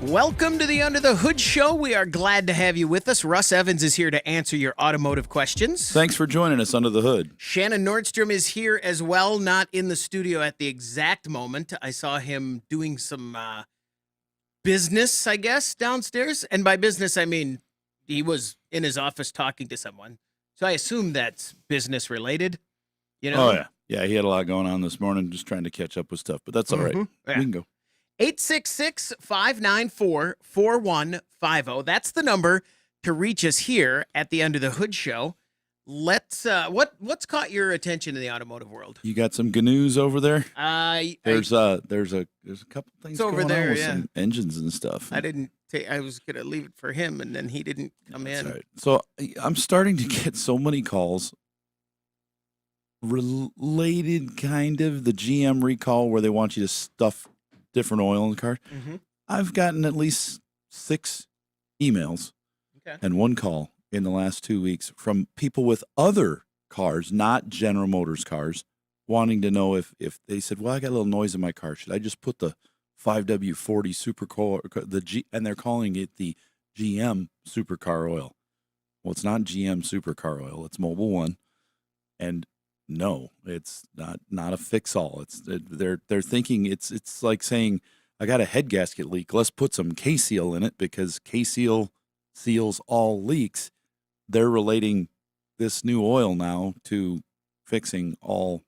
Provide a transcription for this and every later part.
Welcome to the Under the Hood Show. We are glad to have you with us. Russ Evans is here to answer your automotive questions. Thanks for joining us Under the Hood. Shannon Nordstrom is here as well, not in the studio at the exact moment. I saw him doing some business, I guess, downstairs. And by business, I mean he was in his office talking to someone. So I assume that's business related. You know? Oh, yeah. Yeah, he had a lot going on this morning, just trying to catch up with stuff. But that's all right. Yeah. We can go. 866-594-4150. That's the number to reach us here at the Under the Hood Show. Let's what's caught your attention in the automotive world? You got some good news over there? There's a couple things over going there, on with yeah. some engines and stuff. I was gonna leave it for him, and then he didn't come in. Right. So I'm starting to get so many calls related, kind of the GM recall where they want you to stuff different oil in the car. Mm-hmm. I've gotten at least 6 emails and 1 call in the last 2 weeks from people with other cars, not General Motors cars, wanting to know if they said, well, I got a little noise in my car. Should I just put the 5W40 supercar, and they're calling it the GM supercar oil. Well, it's not GM supercar oil. It's Mobil 1. And no, it's not a fix-all. They're thinking it's like saying, I got a head gasket leak. Let's put some K-Seal in it because K-Seal seals all leaks. They're relating this new oil now to fixing all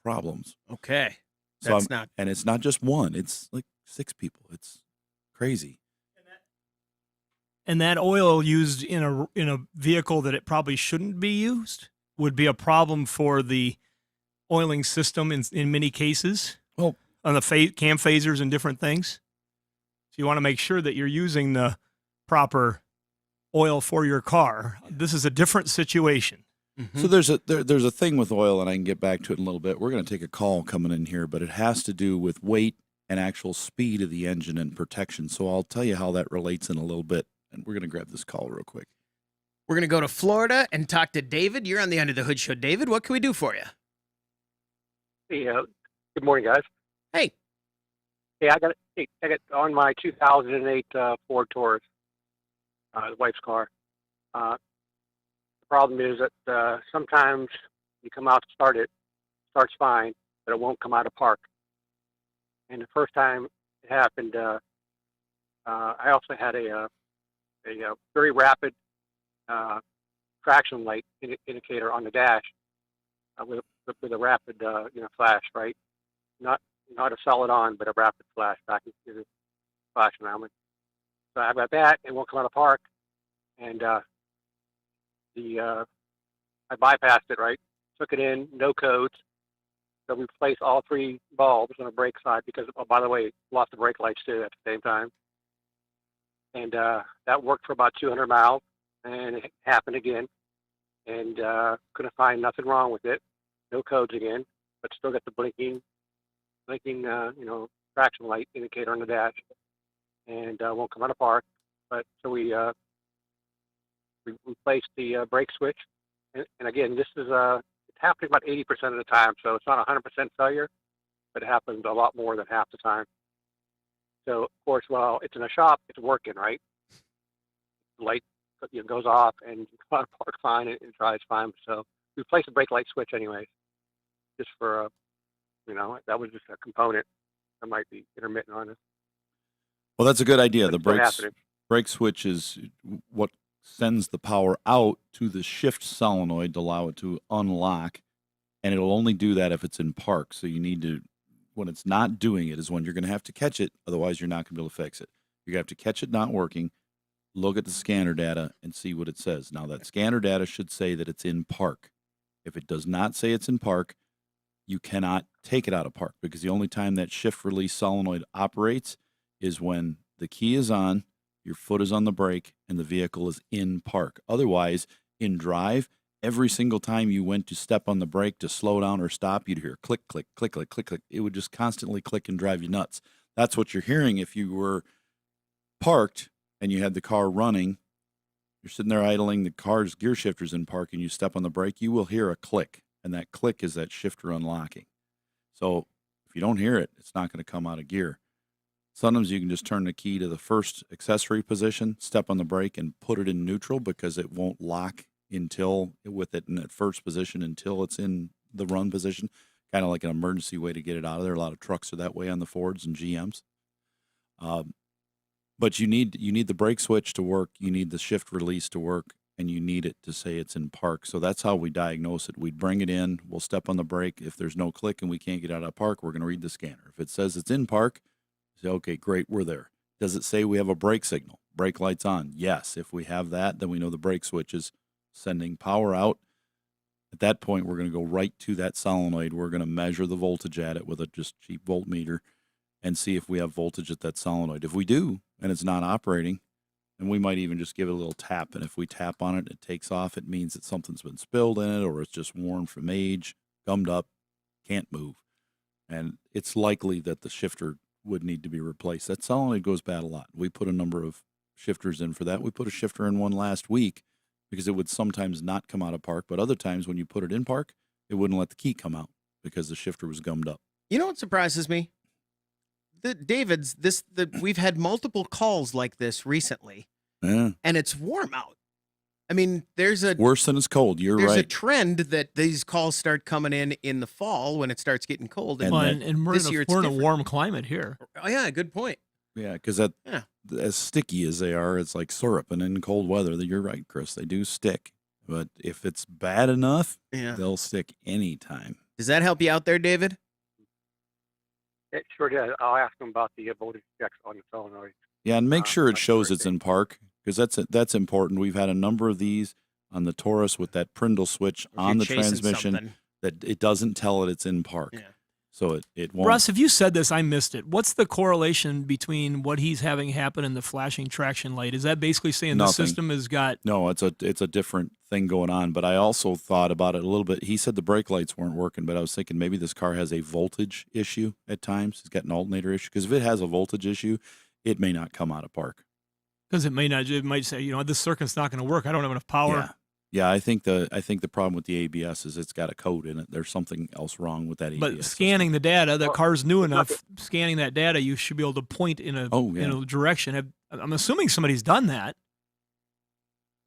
problems. Okay, and it's not just one. It's like 6 people. It's crazy. And that oil used in a vehicle that it probably shouldn't be used would be a problem for the oiling system in many cases. Well, on the cam phasers and different things. So you want to make sure that you're using the proper oil for your car. This is a different situation. Mm-hmm. So there's a thing with oil, and I can get back to it in a little bit. We're going to take a call coming in here, but it has to do with weight and actual speed of the engine and protection. So I'll tell you how that relates in a little bit, and we're going to grab this call real quick. We're going to go to Florida and talk to David. You're on the Under the Hood Show. David, what can we do for you? Hey, good morning, guys. Hey. Hey, I got on my 2008 Ford Taurus, the wife's car. The problem is that sometimes you come out to start it, starts fine, but it won't come out of park. And the first time it happened, I also had a very rapid traction light indicator on the dash with a rapid flash, right? Not a solid on, but a rapid flash back into the flash around. So I've got that, and won't come out of park, and I bypassed it, right? Took it in, no codes. So we replaced all 3 bulbs on the brake side because, oh, by the way, lost the brake lights too at the same time. And that worked for about 200 miles. And it happened again, and couldn't find nothing wrong with it. No codes again, but still got the blinking, traction light indicator on the dash, and won't come out of park. But so we replaced the brake switch, and again, this is it's happening about 80% of the time, so it's not 100% failure, but it happens a lot more than half the time. So of course, while it's in a shop, it's working, right? The light goes off and park fine and drives fine. So we replaced the brake light switch anyways, just for that was just a component that might be intermittent on it. Well, that's a good idea. But The brake switch is what sends the power out to the shift solenoid to allow it to unlock, and it'll only do that if it's in park. So you need to, when it's not doing it, is when you're going to have to catch it. Otherwise, you're not going to be able to fix it. You're going to have to catch it not working, look at the scanner data, and see what it says. Now, that scanner data should say that it's in park. If it does not say it's in park, you cannot take it out of park, because the only time that shift release solenoid operates is when the key is on, your foot is on the brake, and the vehicle is in park. Otherwise, in drive, every single time you went to step on the brake to slow down or stop, you'd hear click, click, click, click, click, click. It would just constantly click and drive you nuts. That's what you're hearing if you were parked and you had the car running, you're sitting there idling, the car's gear shifter's in park, and you step on the brake, you will hear a click, and that click is that shifter unlocking. So if you don't hear it, it's not going to come out of gear. Sometimes you can just turn the key to the first accessory position, step on the brake, and put it in neutral because it won't lock until with it in that first position until it's in the run position. Kind of like an emergency way to get it out of there. A lot of trucks are that way on the Fords and GMs. But you need the brake switch to work. You need the shift release to work, and you need it to say it's in park. So that's how we diagnose it. We'd bring it in. We'll step on the brake. If there's no click and we can't get out of park, we're going to read the scanner. If it says it's in park, say, okay, great, we're there. Does it say we have a brake signal? Brake lights on? Yes. If we have that, then we know the brake switch is sending power out. At that point, we're going to go right to that solenoid. We're going to measure the voltage at it with a just cheap voltmeter and see if we have voltage at that solenoid. If we do, and it's not operating, then we might even just give it a little tap. And if we tap on it and it takes off, it means that something's been spilled in it or it's just worn from age, gummed up, can't move. And it's likely that the shifter would need to be replaced. That solenoid goes bad a lot. We put a number of shifters in for that. We put a shifter in one last week because it would sometimes not come out of park, but other times when you put it in park, it wouldn't let the key come out because the shifter was gummed up. You know what surprises me? We've had multiple calls like this recently, Yeah. and it's warm out. I mean, there's Worse than it's cold. You're a right. trend that these calls start coming in the fall when it starts getting cold. And Well, that- and we're this in year a, it's we're in a different. warm climate here. Oh yeah, good point. Yeah, because Yeah. as sticky as they are, it's like syrup. And in cold weather, you're right, Chris, they do stick. But if it's bad enough, Yeah. they'll stick anytime. Does that help you out there, David? It sure does. I'll ask them about the voltage checks on the solenoid. Yeah, and make sure it Like shows for it's in park because that's important. We've had a number of these on the Taurus with that Prindle switch If on you're the chasing transmission something. that it doesn't tell it it's in park. Yeah. So it won't. Russ, if you said this, I missed it. What's the correlation between what he's having happen and the flashing traction light? Is that basically saying the Nothing. system has got No, it's a different thing going on. But I also thought about it a little bit. He said the brake lights weren't working, but I was thinking maybe this car has a voltage issue at times. It's got an alternator issue because if it has a voltage issue, it may not come out of park. because it might say, this circuit's not going to work. I don't have enough power. Yeah. Yeah, I think the problem with the ABS is it's got a code in it. There's something else wrong with that ABS. But scanning the data, the Well, car's new it's not enough. Scanning that data, you should be able to point in a Oh, yeah. in a direction. I'm assuming somebody's done that.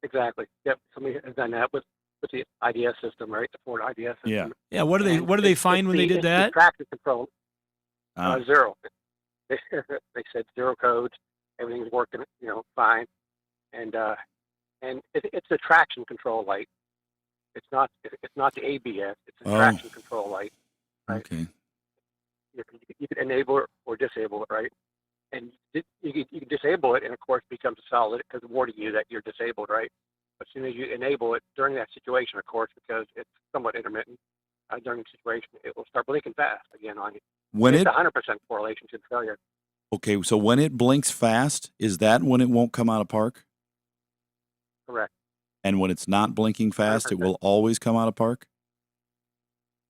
Exactly. Yep. Somebody has done that with the IDS system, right? The Ford IDS system. Yeah. Yeah. What do And they it's find when they did it's the that? traction control. Ah, Zero. They said zero codes. Everything's working, fine. And it's a traction control light. It's not the ABS. It's a Oh. traction control light. Right. okay. You can enable it or disable it, right? And you can disable it, and of course it becomes solid because it's warning you that you're disabled, right? But as soon as you enable it during that situation, of course, because it's somewhat intermittent during the situation, it will start blinking fast again on you. When It's it 100% correlation to the failure. okay, so when it blinks fast, is that when it won't come out of park? Correct. And when it's not blinking fast, it 100%. will always come out of park?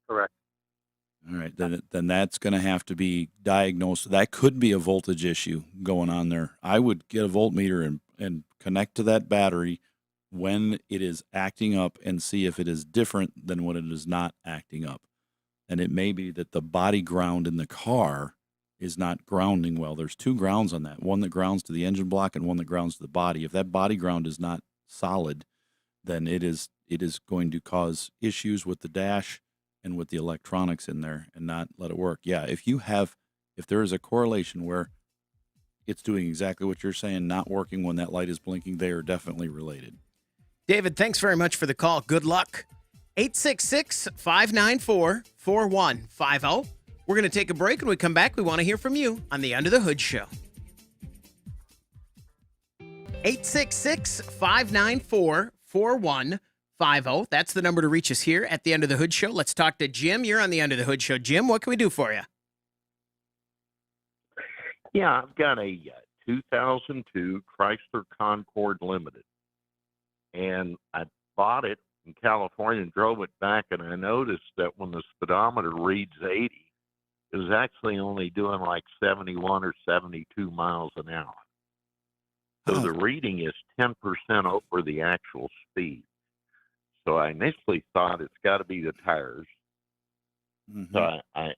Correct. All right, then that's going to have to be diagnosed. That could be a voltage issue going on there. I would get a voltmeter and connect to that battery when it is acting up and see if it is different than when it is not acting up. And it may be that the body ground in the car is not grounding well. There's two grounds on that, one that grounds to the engine block and one that grounds to the body. If that body ground is not solid, then it is going to cause issues with the dash and with the electronics in there and not let it work. Yeah, if there is a correlation where it's doing exactly what you're saying, not working when that light is blinking, they are definitely related. David, thanks very much for the call. Good luck. 866-594-4150. We're going to take a break. When we come back, we want to hear from you on the Under the Hood Show. 866-594-4150. That's the number to reach us here at the Under the Hood Show. Let's talk to Jim. You're on the Under the Hood Show. Jim, what can we do for you? Yeah, I've got a 2002 Chrysler Concord Limited, and I bought it in California and drove it back, and I noticed that when the speedometer reads 80, it was actually only doing like 71 or 72 miles an hour. So Oh. the reading is 10% over the actual speed. So I initially thought it's got to be the tires. Mhm. So I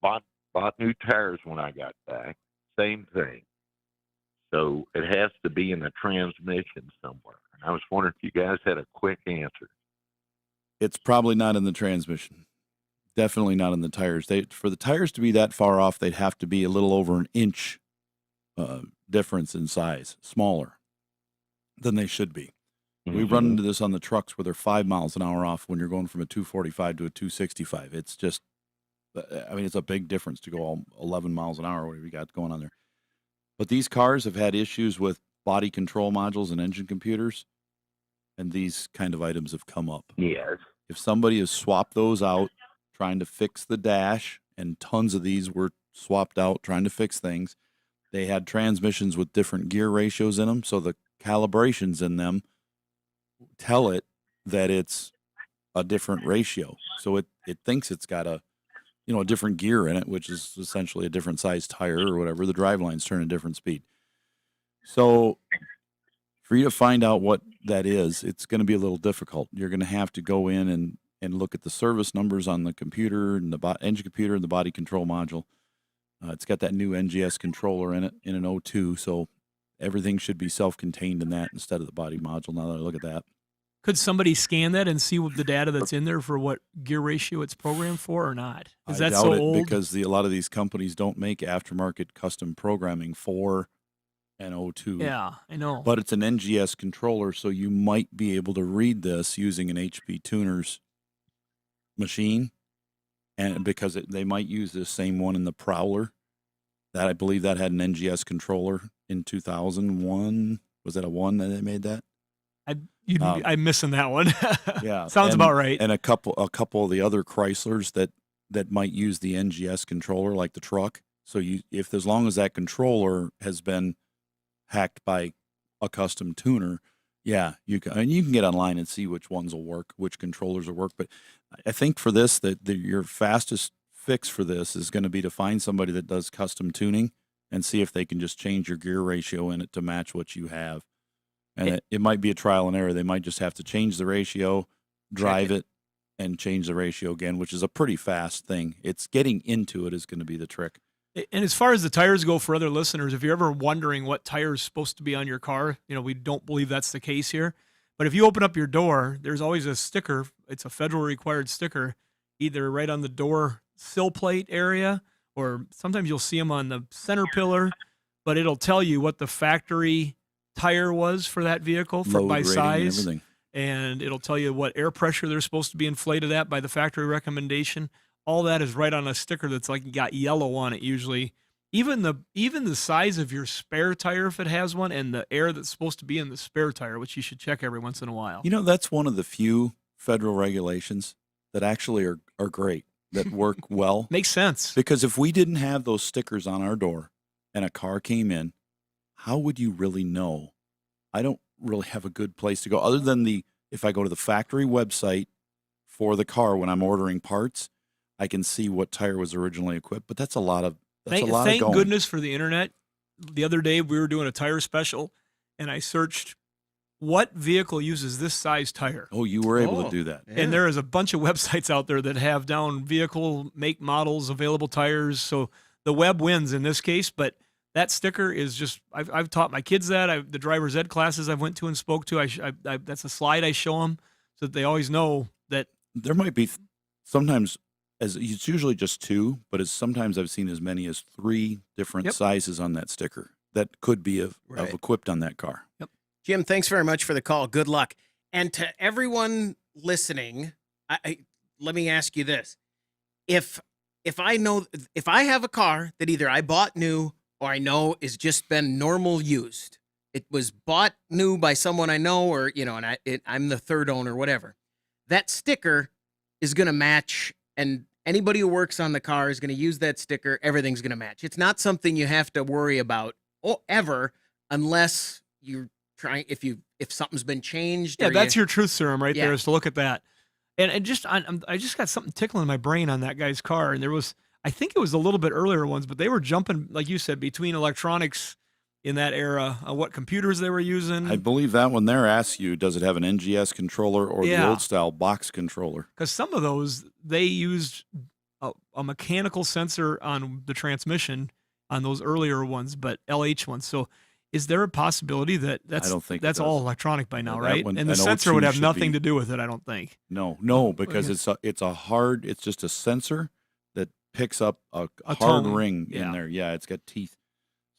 bought new tires when I got back. same thing. So it has to be in the transmission somewhere. And I was wondering if you guys had a quick answer. It's probably not in the transmission. Definitely not in the tires. For the tires to be that far off, they'd have to be a little over an inch difference in size, smaller than they should be. We run into this on the trucks where they're 5 miles an hour off when you're going from a 245 to a 265. It's just, I mean, it's a big difference to go all 11 miles an hour, whatever you got going on there. But these cars have had issues with body control modules and engine computers, and these kind of items have come up. Yes. If somebody has swapped those out trying to fix the dash, and tons of these were swapped out trying to fix things, they had transmissions with different gear ratios in them, so the calibrations in them tell it that it's a different ratio. So it thinks it's got a different gear in it, which is essentially a different size tire or whatever. The drive lines turn a different speed. So for you to find out what that is, it's going to be a little difficult. You're going to have to go in and look at the service numbers on the computer and the engine computer and the body control module. It's got that new NGS controller in it in an 02, so everything should be self-contained in that instead of the body module. Now that I look at that. Could somebody scan that and see what the data that's in there for what gear ratio it's programmed for or not? Is that doubt so it, old? because a lot of these companies don't make aftermarket custom programming for an 02. Yeah, I know. But it's an NGS controller, so you might be able to read this using an HP Tuner's machine, and because they might use this same one in the Prowler. That I believe that had an NGS controller in 2001. Was that a 1 that they made that? I'm missing that one. Yeah, Sounds about right. And a couple of the other Chryslers that might use the NGS controller, like the truck. So as long as that controller has been hacked by a custom tuner, yeah, you can get online and see which ones will work, which controllers will work. But I think for this, your fastest fix for this is going to be to find somebody that does custom tuning and see if they can just change your gear ratio in it to match what you have. And it might be a trial and error. They might just have to change the ratio, drive it, and change the ratio again, which is a pretty fast thing. It's getting into it is going to be the trick. And as far as the tires go, for other listeners, if you're ever wondering what tire is supposed to be on your car, we don't believe that's the case here. But if you open up your door, there's always a sticker. It's a federal required sticker, either right on the door sill plate area, or sometimes you'll see them on the center pillar, but it'll tell you what the factory tire was for that vehicle by size, and it'll tell you what air pressure they're supposed to be inflated at by the factory recommendation. All that is right on a sticker that's like got yellow on it usually. Even the size of your spare tire, if it has one, and the air that's supposed to be in the spare tire, which you should check every once in a while. That's one of the few federal regulations that actually are great, that work well. Makes sense. Because if we didn't have those stickers on our door and a car came in, how would you really know? I don't really have a good place to go other than if I go to the factory website for the car when I'm ordering parts, I can see what tire was originally equipped, but that's a lot of Thank goodness for the internet. The other day we were doing a tire special and I searched what vehicle uses this size tire. Oh, you were able to do that. Yeah. And there is a bunch of websites out there that have down vehicle make models, available tires. So the web wins in this case, but that sticker is just, I've taught my kids that. The driver's ed classes I've went to and spoke to, that's a slide I show them so that they always know that. There might be sometimes, it's usually just 2, but sometimes I've seen as many as 3 different sizes on that sticker that could be of equipped on that car. Yep. Jim, thanks very much for the call. Good luck. And to everyone listening, let me ask you this. If I have a car that either I bought new or I know is just been normal used, it was bought new by someone I know, or, and I'm the third owner, whatever, that sticker is going to match, and anybody who works on the car is going to use that sticker. Everything's going to match. It's not something you have to worry about ever, unless you're trying, if something's been changed. Yeah, that's your truth serum right there, is to look at that. And I just got something tickling in my brain on that guy's car, and I think it was a little bit earlier ones, but they were jumping, like you said, between electronics in that era, what computers they were using. I believe that one there asks you, does it have an NGS controller or the old style box controller? Because some of those, they used a mechanical sensor on the transmission on those earlier ones, but LH ones. So is there a possibility that I don't think it that's does. all electronic by now, That right? one- And the an sensor would O2 have should nothing be- to do with it, I don't think. No, because okay. it's just a sensor that picks up a hard tone, ring yeah. in there. Yeah, it's got teeth.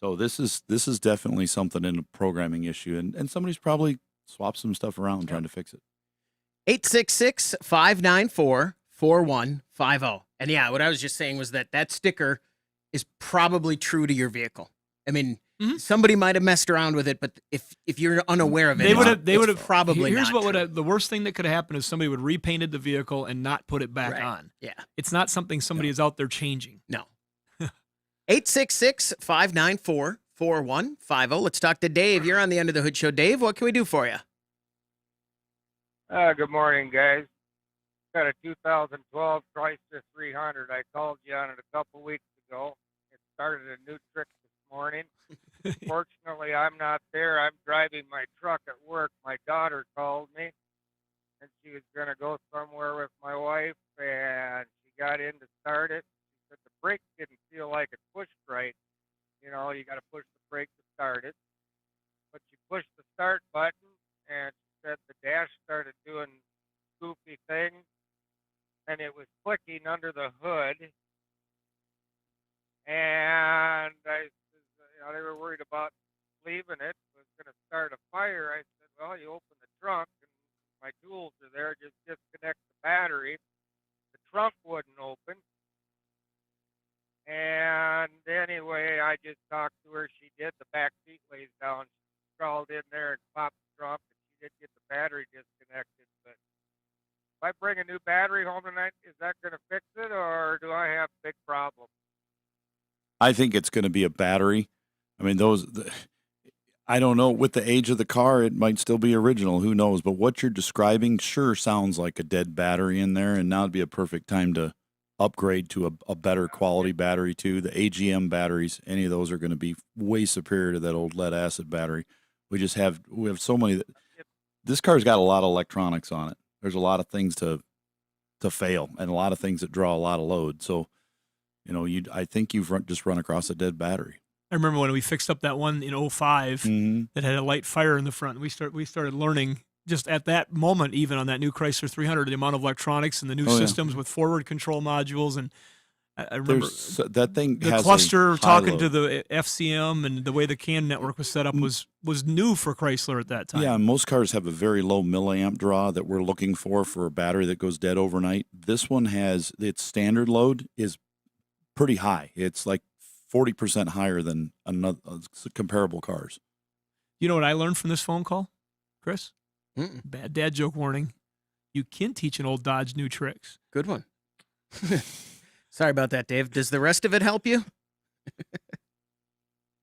So this is definitely something in a programming issue, and somebody's probably swapped some stuff around trying to fix it. 866-594-4150. And yeah, what I was just saying was that sticker is probably true to your vehicle. I mean, somebody might have messed around with it, but if you're unaware of it, They would have probably Here's not what would true. have, the worst thing that could have happened is somebody would repainted the vehicle and not put it back Right. on. Yeah. It's not something somebody is out there changing. No. 866-594-4150. Let's talk to Dave. You're on the Under the Hood Show. Dave, what can we do for you? Good morning, guys. Got a 2012 Chrysler 300. I called you on it a couple weeks ago. It started a new trick this morning. Fortunately, I'm not there. I'm driving my truck at work. My daughter called me, and she was going to go somewhere with my wife, and she got in to start it. She said the brake didn't feel like it pushed right. You know, you got to push the brake to start it. But she pushed the start button, and she said the dash started doing goofy things, and it was clicking under the hood. And they were worried about leaving it. It was going to start a fire. I said, well, you open the trunk, and my tools are there. Just disconnect the battery. The trunk wouldn't open. And anyway, I just talked to her. She did. The back seat lays down. She crawled in there and popped the trunk, and she did get the battery disconnected. But if I bring a new battery home tonight, is that going to fix it, or do I have big problems? I think it's going to be a battery. I mean, I don't know. With the age of the car, it might still be original. Who knows? But what you're describing sure sounds like a dead battery in there, and now would be a perfect time to upgrade to a better quality battery too. The AGM batteries, any of those are going to be way superior to that old lead acid battery. We have so many. This car's got a lot of electronics on it. There's a lot of things to fail, and a lot of things that draw a lot of load. So, I think you've just run across a dead battery. I remember when we fixed up that one in 05 that had a light fire in the front. We started learning just at that moment, even on that new Chrysler 300, the amount of electronics and the new systems with forward control modules. And I remember that thing the has cluster a high talking load. to the FCM and the way the CAN network was set up was new for Chrysler at that time. Yeah, most cars have a very low milliamp draw that we're looking for a battery that goes dead overnight. This one has its standard load is pretty high. It's like 40% higher than comparable cars. You know what I learned from this phone call, Chris? Mm-mm. Bad dad joke warning. You can teach an old Dodge new tricks. Good one. Sorry about that, Dave. Does the rest of it help you?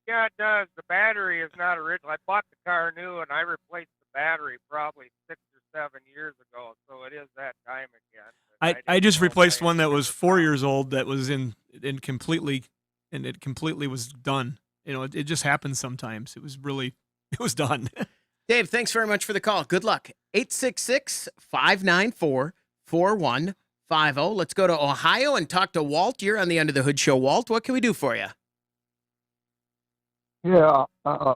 Yeah, it does. The battery is not original. I bought the car new, and I replaced the battery probably 6 or 7 years ago, so it is that time again. I just replaced one that had was to 4 years old that was in completely, and it completely was done. It just happens sometimes. It was done. Dave, thanks very much for the call. Good luck. 866-594-4150. Let's go to Ohio and talk to Walt. You're on the Under the Hood Show. Walt, what can we do for you? Yeah, a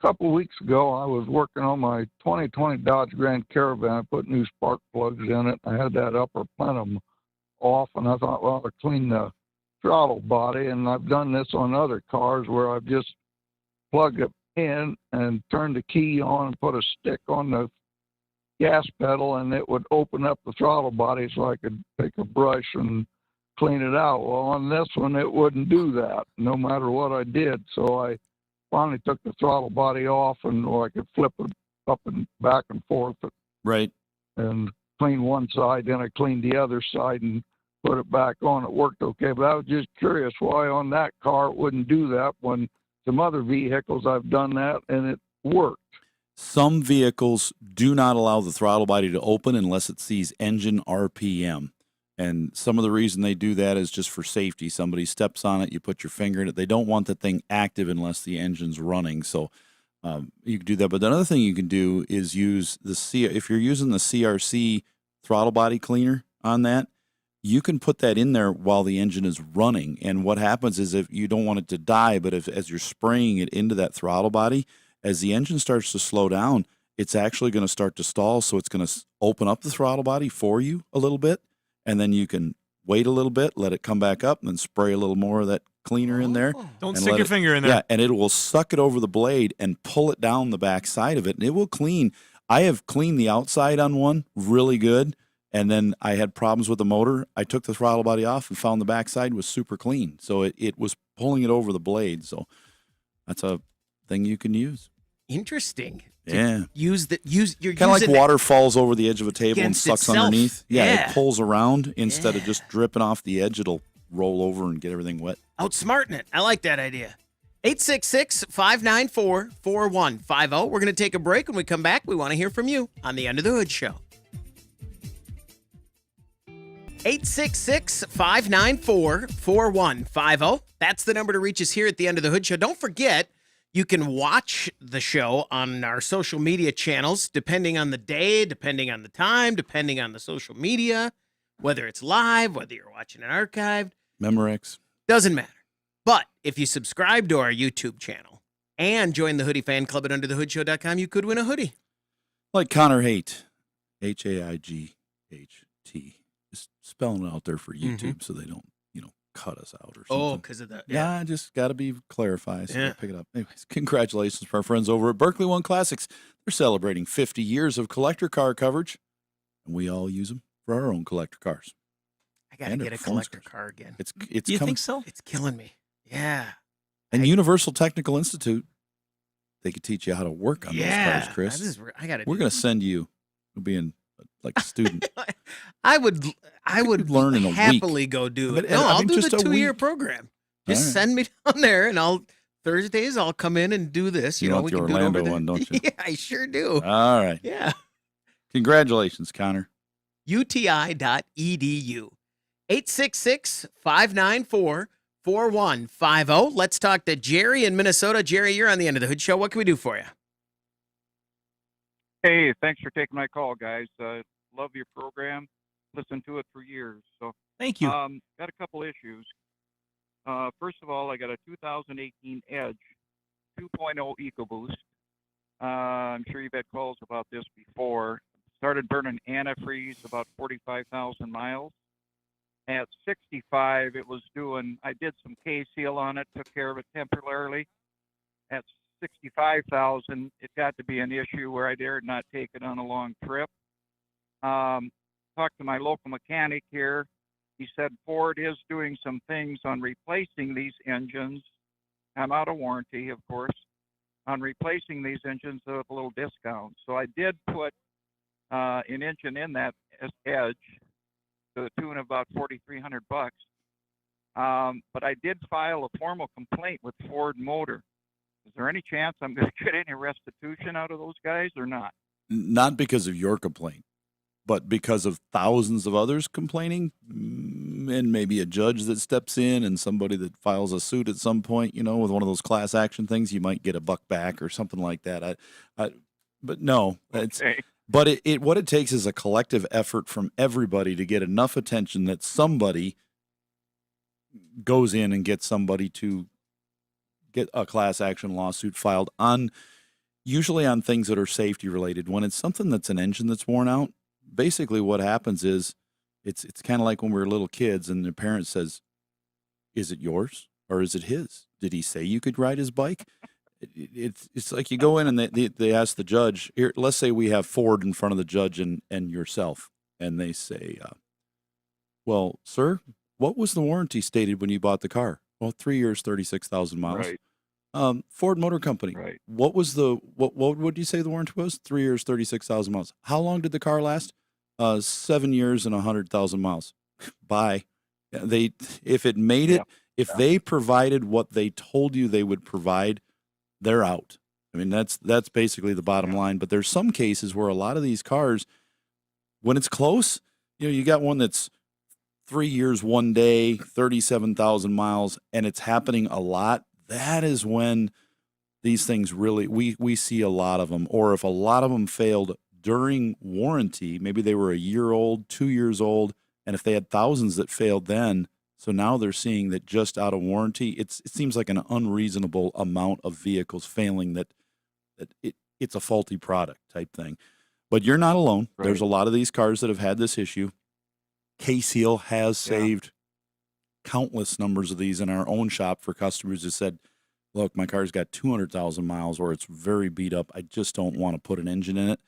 couple of weeks ago, I was working on my 2020 Dodge Grand Caravan. I put new spark plugs in it. I had that upper plenum off, and I thought, well, I'll clean the throttle body. And I've done this on other cars where I've just plugged it in and turned the key on and put a stick on the gas pedal, and it would open up the throttle body so I could take a brush and clean it out. Well, on this one, it wouldn't do that no matter what I did. So I finally took the throttle body off, and I could flip it up and back and forth Right. and clean one side, then I cleaned the other side and put it back on. It worked okay, but I was just curious why on that car it wouldn't do that when some other vehicles I've done that and it worked. Some vehicles do not allow the throttle body to open unless it sees engine RPM. And some of the reason they do that is just for safety. Somebody steps on it, you put your finger in it. They don't want the thing active unless the engine's running. So you can do that. But another thing you can do is use if you're using the CRC throttle body cleaner on that, you can put that in there while the engine is running. And what happens is, if you don't want it to die, but as you're spraying it into that throttle body, as the engine starts to slow down, it's actually going to start to stall. So it's going to open up the throttle body for you a little bit. And then you can wait a little bit, let it come back up, and then spray a little more of that cleaner in there. Don't and stick let your it- finger in there. Yeah, and it will suck it over the blade and pull it down the back side of it, and it will clean. I have cleaned the outside on one really good, and then I had problems with the motor. I took the throttle body off and found the backside was super clean. So it was pulling it over the blade. So that's a thing you can use. Interesting. To Yeah. you're Kind of like using water falls over the edge of a table and against sucks itself. underneath. Yeah, Yeah. it pulls around instead of Yeah. just dripping off the edge. It'll roll over and get everything wet. outsmarting it. I like that idea. 866-594-4150. We're going to take a break. When we come back, we want to hear from you on the Under the Hood Show. 866-594-4150. That's the number to reach us here at the Under the Hood Show. Don't forget, you can watch the show on our social media channels, depending on the day, depending on the time, depending on the social media, whether it's live, whether you're watching it archived. Memorex. Doesn't matter. But if you subscribe to our YouTube channel and join the Hoodie Fan Club at underthehoodshow.com, you could win a hoodie. Like Connor Haight. Haight. Just spelling it out there for YouTube so they don't, cut us out or something. Oh, because of the... Yeah, just got to be clarified. So Yeah. we'll pick it up. Anyways, congratulations to our friends over at Berkeley One Classics. They're celebrating 50 years of collector car coverage, and we all use them for our own collector cars. I got to And get our a performance collector cars. car again. It's Do you coming. think so? It's killing me. Yeah. And Universal Technical Institute, they could teach you how to work on those cars, Chris. I got to We're going to send you, being like a student. I would learn in a week. happily go do it. But, No, I I'll mean, do just the a 2-year week. program. All Just right. send me down there, and Thursdays I'll come in and do this. You know, want we the can do it Orlando over there. one, don't you? Yeah, I sure do. All right. Yeah. Congratulations, Connor. UTI.edu. 866-594-4150. Let's talk to Jerry in Minnesota. Jerry, you're on the End of the Hood Show. What can we do for you? Hey, thanks for taking my call, guys. Love your program. Listened to it for years. So, Thank you. got a couple issues. First of all, I got a 2018 Edge 2.0 EcoBoost. I'm sure you've had calls about this before. Started burning antifreeze about 45,000 miles. At 65, it was doing, I did some K-seal on it, took care of it temporarily. At 65,000, it got to be an issue where I dared not take it on a long trip. Talked to my local mechanic here. He said Ford is doing some things on replacing these engines. I'm out of warranty, of course, on replacing these engines with a little discount. So I did put an engine in that Edge to the tune of about $4,300. But I did file a formal complaint with Ford Motor. Is there any chance I'm going to get any restitution out of those guys or not? Not because of your complaint, but because of thousands of others complaining, and maybe a judge that steps in and somebody that files a suit at some point, with one of those class action things, you might get a buck back or something like that. But no, it's. Okay. But what it takes is a collective effort from everybody to get enough attention that somebody goes in and gets somebody to get a class action lawsuit filed usually on things that are safety related. When it's something that's an engine that's worn out, basically what happens is it's kind of like when we were little kids and the parent says, is it yours or is it his? Did he say you could ride his bike? It's like you go in and they ask the judge, here, let's say we have Ford in front of the judge and yourself, and they say, well, sir, what was the warranty stated when you bought the car? Well, 3 years, 36,000 miles. Right. Ford Motor Company. Right. What was what would you say the warranty was? 3 years, 36,000 miles. How long did the car last? 7 years and 100,000 miles. Bye. If it made it, if they provided what they told you they would provide, they're out. I mean, that's basically the bottom line. But there's some cases where a lot of these cars, when it's close, you got one that's 3 years, 1 day, 37,000 miles, and it's happening a lot. That is when these things really, we see a lot of them. Or if a lot of them failed during warranty, maybe they were a year old, 2 years old, And if they had thousands that failed then, so now they're seeing that just out of warranty, it seems like an unreasonable amount of vehicles failing that it's a faulty product type thing. But you're not alone. Right. There's a lot of these cars that have had this issue. K-Seal has saved countless numbers of these in our own shop for customers who said, look, my car's got 200,000 miles or it's very beat up. I just don't want to put an engine in it.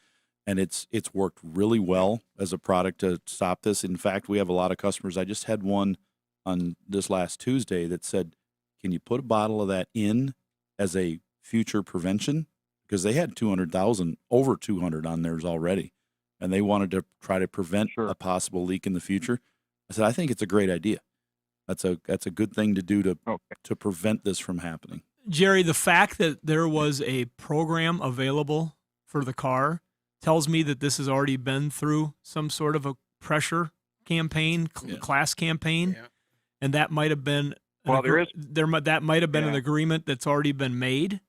And it's worked really well as a product to stop this. In fact, we have a lot of customers. I just had one on this last Tuesday that said, can you put a bottle of that in as a future prevention? Because they had 200,000, over 200 on theirs already. And they wanted to try to prevent a possible leak in the future. I said, I think it's a great idea. That's a good thing to do to prevent this from happening. Jerry, the fact that there was a program available for the car tells me that this has already been through some sort of a pressure campaign, class campaign, and that might have been that might have been an agreement that's already been made.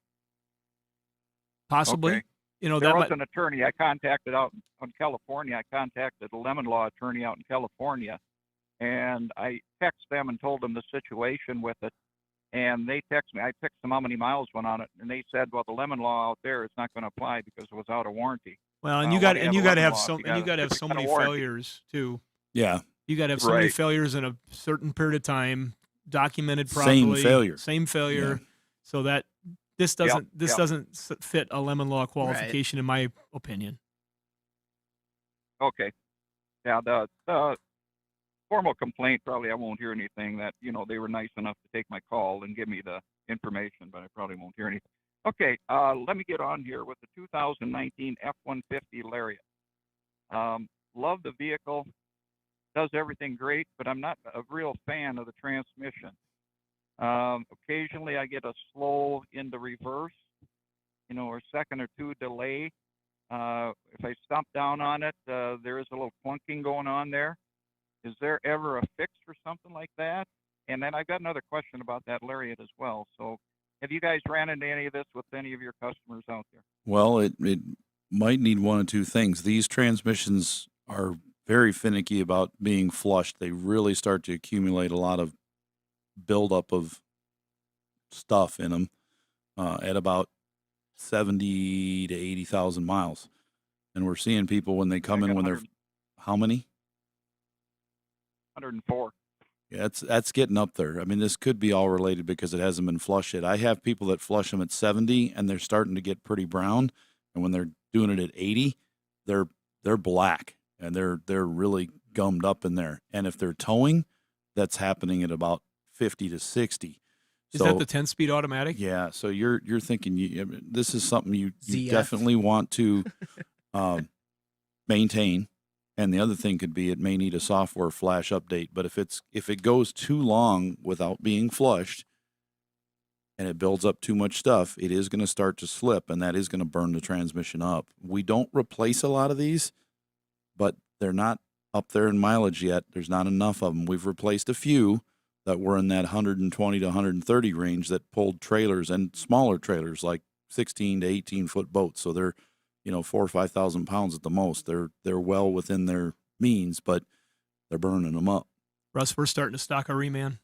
Possibly, there was an attorney I contacted out in California. I contacted a lemon law attorney out in California, and I texted them and told them the situation with it. And they texted me. I texted them how many miles went on it, and they said, "Well, the lemon law out there is not going to apply because it was out of warranty." Well, and you got to have so many failures too. Yeah, you got to have so many failures in a certain period of time, documented properly. Same failure. Yeah. So that this doesn't fit a lemon law qualification, in my opinion. Okay. Yeah, the formal complaint, probably I won't hear anything. That they were nice enough to take my call and give me the information, but I probably won't hear anything. Okay, let me get on here with the 2019 F-150 Lariat. Love the vehicle, does everything great, but I'm not a real fan of the transmission. Occasionally I get a slow into reverse, or second or two delay. If I stomp down on it, there is a little clunking going on there. Is there ever a fix for something like that? And then I've got another question about that Lariat as well. So have you guys ran into any of this with any of your customers out there? Well, it might need one of two things. These transmissions are very finicky about being flushed. They really start to accumulate a lot of buildup of stuff in them at about 70 to 80,000 miles. And we're seeing people when they come in when they're, how many? 104. Yeah, that's getting up there. I mean, this could be all related because it hasn't been flushed yet. I have people that flush them at 70 and they're starting to get pretty brown. And when they're doing it at 80, they're black and they're really gummed up in there. And if they're towing, that's happening at about 50 to 60. Is that the 10-speed automatic? Yeah. So you're thinking this is something you definitely want to maintain. And the other thing could be it may need a software flash update. But if it goes too long without being flushed and it builds up too much stuff, it is going to start to slip, and that is going to burn the transmission up. We don't replace a lot of these, but they're not up there in mileage yet. There's not enough of them. We've replaced a few that were in that 120 to 130 range that pulled trailers and smaller trailers like 16 to 18-foot boats. So they're 4,000 or 5,000 pounds at the most. They're well within their means, but they're burning them up. Russ, we're starting to stock a reman.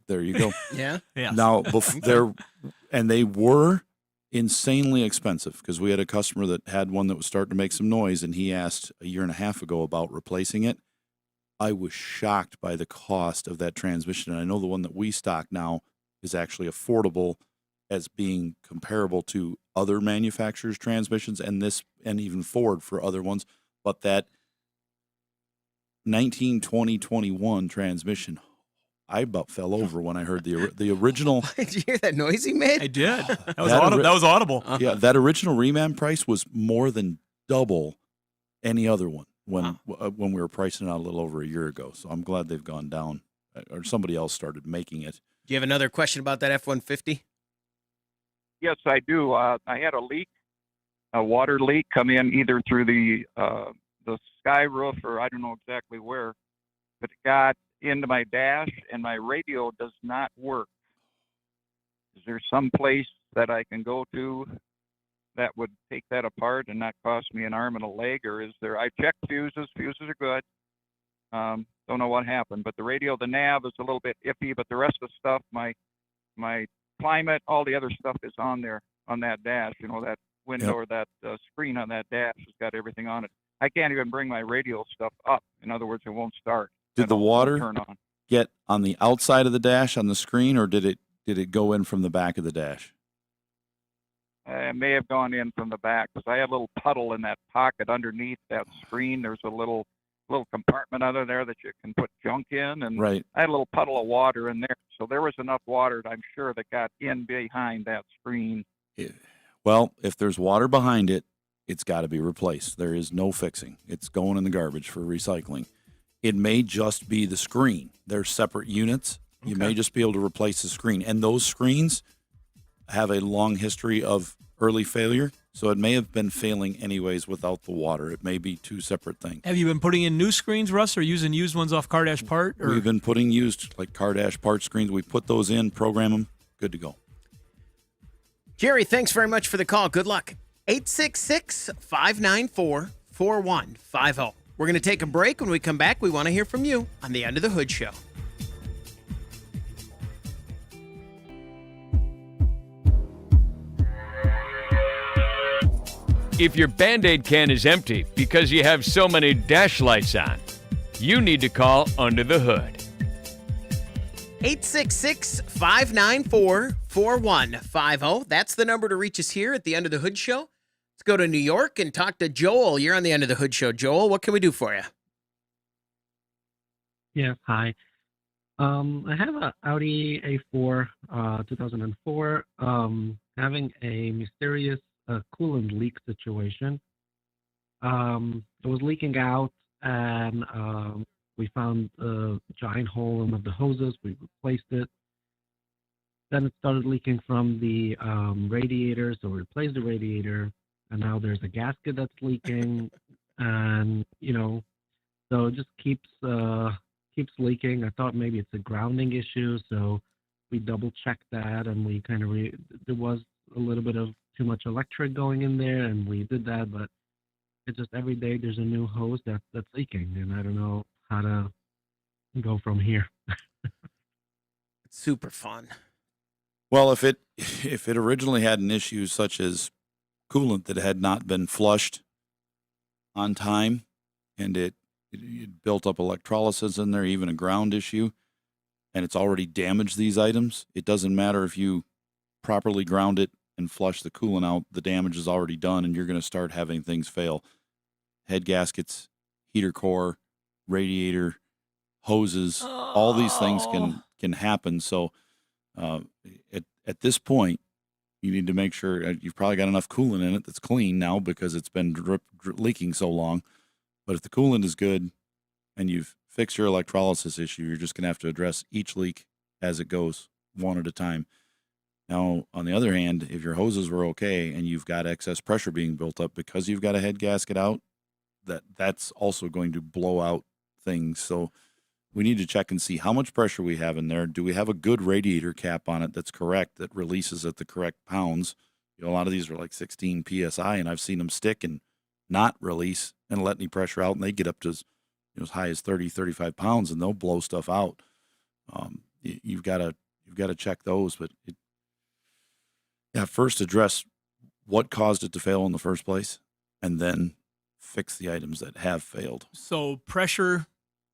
There you go. Yeah. Now, they were insanely expensive because we had a customer that had one that was starting to make some noise, and he asked a year and a half ago about replacing it. I was shocked by the cost of that transmission, and I know the one that we stock now is actually affordable as being comparable to other manufacturers' transmissions and even Ford for other ones. But that 1920-21 transmission, I about fell over when I heard the original. Did you hear that noise he made? I did. That was audible. Yeah, that original reman price was more than double any other one when we were pricing it out a little over a year ago. So I'm glad they've gone down, or somebody else started making it. Do you have another question about that F-150? Yes, I do. I had a water leak come in either through the sky roof or I don't know exactly where, but it got into my dash and my radio does not work. Is there some place that I can go to that would take that apart and not cost me an arm and a leg? Or is there, I checked fuses are good. Don't know what happened, but the radio, the nav is a little bit iffy, but the rest of the stuff, my climate, all the other stuff is on there on that dash. You know, that window Yep. or that screen on that dash has got everything on it. I can't even bring my radio stuff up. In other words, it won't start. Did the Won't water turn on? get on the outside of the dash on the screen, or did it go in from the back of the dash? It may have gone in from the back because I had a little puddle in that pocket underneath that screen. There's a little compartment under there that you can put junk in, and Right. I had a little puddle of water in there. So there was enough water, I'm sure, that got in behind that screen. Well, if there's water behind it, it's got to be replaced. There is no fixing. It's going in the garbage for recycling. It may just be the screen. They're separate units. You may just be able to replace the screen. And those screens have a long history of early failure, so it may have been failing anyways without the water. It may be two separate things. Have you been putting in new screens, Russ, or using used ones off Car Dash Part? Or? We've been putting used, like Car Dash Part screens. We put those in, program them, good to go. Jerry, thanks very much for the call. Good luck. 866-594-4150. We're going to take a break. When we come back, we want to hear from you on the Under the Hood Show. If your Band-Aid can is empty because you have so many dash lights on, you need to call Under the Hood. 866-594-4150. That's the number to reach us here at the Under the Hood Show. Let's go to New York and talk to Joel. You're on the Under the Hood Show. Joel, what can we do for you? Yes, hi. I have an Audi A4 2004 having a mysterious coolant leak situation. It was leaking out, and we found a giant hole in one of the hoses. We replaced it. Then it started leaking from the radiator, so we replaced the radiator, and now there's a gasket that's leaking, and so it just keeps leaking. I thought maybe it's a grounding issue, so we double checked that, and we kind of there was a little bit of too much electric going in there, and we did that, but it's just every day there's a new hose that's leaking, and I don't know how to go from here. It's super fun. Well, if it originally had an issue such as coolant that had not been flushed on time, and it built up electrolysis in there, even a ground issue, and it's already damaged these items, it doesn't matter if you properly ground it and flush the coolant out, the damage is already done, and you're going to start having things fail. Head gaskets, heater core, radiator, hoses, all these things can happen. So at this point, you need to make sure you've probably got enough coolant in it that's clean now because it's been leaking so long. But if the coolant is good and you've fixed your electrolysis issue, you're just going to have to address each leak as it goes, one at a time. Now, on the other hand, if your hoses were okay and you've got excess pressure being built up because you've got a head gasket out, that's also going to blow out things. So we need to check and see how much pressure we have in there. Do we have a good radiator cap on it that's correct, that releases at the correct pounds? A lot of these are like 16 PSI, and I've seen them stick and not release and let any pressure out, and they get up to as high as 30, 35 pounds, and they'll blow stuff out. You've got to check those, but first address what caused it to fail in the first place, and then fix the items that have failed. So pressure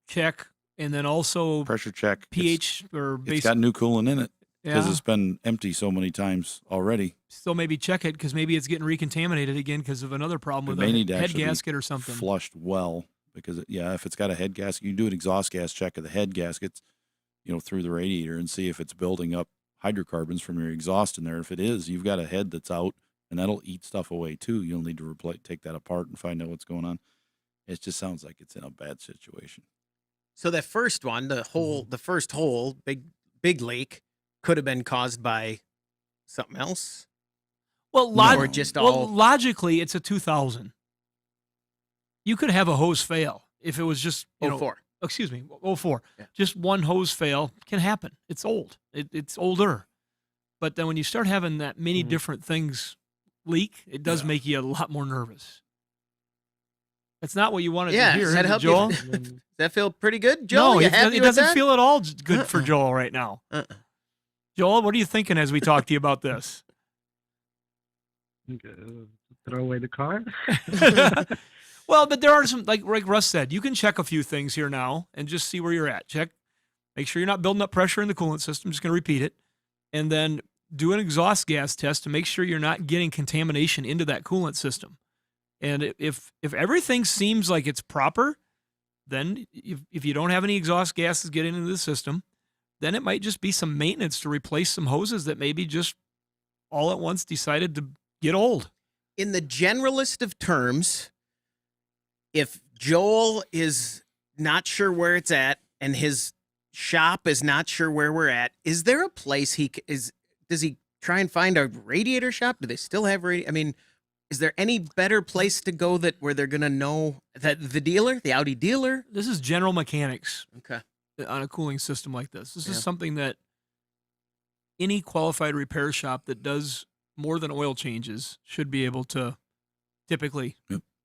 check, and then also Pressure check. pH It's got new coolant in it because yeah. it's been empty so many times already. Still maybe check it because maybe it's getting recontaminated again because of another problem It with may a need to head actually be gasket or something. Flushed well, because if it's got a head gasket, you do an exhaust gas check of the head gaskets, through the radiator, and see if it's building up hydrocarbons from your exhaust in there. If it is, you've got a head that's out, and that'll eat stuff away too. You'll need to take that apart and find out what's going on. It just sounds like it's in a bad situation. So that first one, the first hole, big leak, could have been caused by something else. Well, or just all. Logically, it's a 2000. You could have a hose fail if it was just 04. Excuse me, 04. Yeah. Just one hose fail can happen. It's old. It's older. But then when you start having that many different things leak, it does make you a lot more nervous. That's not what you wanted Yeah, to hear, does that is it, help Joel? you? Does that feel pretty good, Joel? No, You it happy with doesn't that? feel at all good for Joel right now. Joel, what are you thinking as we talk to you about this? Throw away the car. Well, but there are some, like Russ said, you can check a few things here now and just see where you're at. Check, make sure you're not building up pressure in the coolant system. I'm just going to repeat it. And then do an exhaust gas test to make sure you're not getting contamination into that coolant system. And if everything seems like it's proper, then if you don't have any exhaust gases getting into the system, then it might just be some maintenance to replace some hoses that maybe just all at once decided to get old. In the generalist of terms, if Joel is not sure where it's at and his shop is not sure where we're at, is there a place does he try and find a radiator shop? Do they still have I mean, is there any better place to go where they're going to know that the dealer, the Audi dealer? This is general mechanics. Okay. On a cooling system like this. This is something that any qualified repair shop that does more than oil changes should be able to typically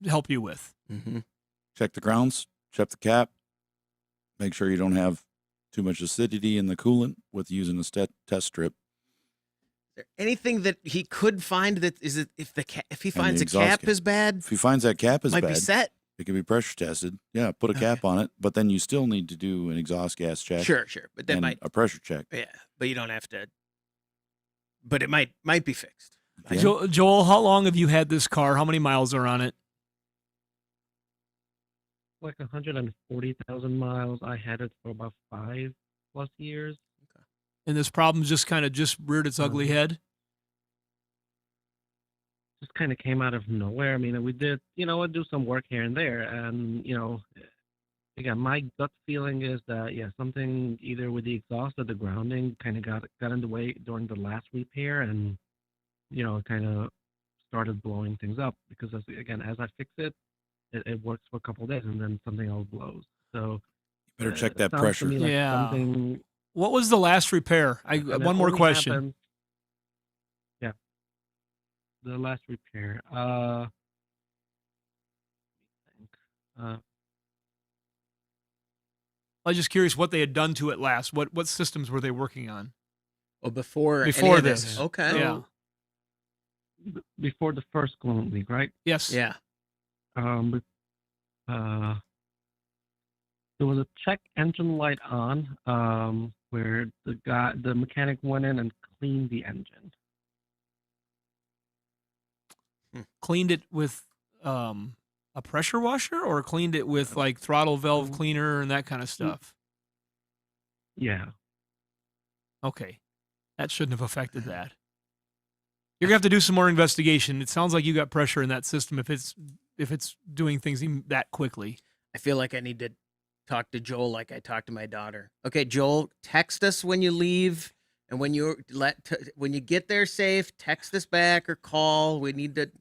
help you with. Mm-hmm. Check the grounds, check the cap, make sure you don't have too much acidity in the coolant with using a test strip. Is there anything that he could find that is it if he finds a exhaust cap cap. is bad, If he finds that cap is might bad, be set? it can be pressure tested. Yeah, put a cap on it, but then you still need to do an exhaust gas check. Sure, but that and might a pressure check. Yeah, but you don't have to. But it might be fixed. Yeah. Joel, how long have you had this car? How many miles are on it? Like 140,000 miles. I had it for about 5+ years. And this problem just reared its ugly head? Just kind of came out of nowhere. I mean, we did, do some work here and there. And, again, my gut feeling is that, something either with the exhaust or the grounding kind of got in the way during the last repair and, kind of started blowing things up. Because, as I fix it, it works for a couple of days and then something else blows. So, Better check that sounds to pressure. me like Yeah. something. What was the last repair? And it One more only question. happened- The last repair. I was just curious what they had done to it last. What systems were they working on? Oh, before any Before of this. Okay. Yeah. Before the first coolant leak, right? Yes. Yeah. There was a check engine light on, where the mechanic went in and cleaned the engine. Cleaned it with a pressure washer, or cleaned it with like throttle valve cleaner and that kind of stuff? Yeah. Okay. That shouldn't have affected that. You're gonna have to do some more investigation. It sounds like you got pressure in that system if it's doing things that quickly. I feel like I need to talk to Joel like I talk to my daughter. Okay, Joel, text us when you leave, and when you get there safe, text us back or call. We need to.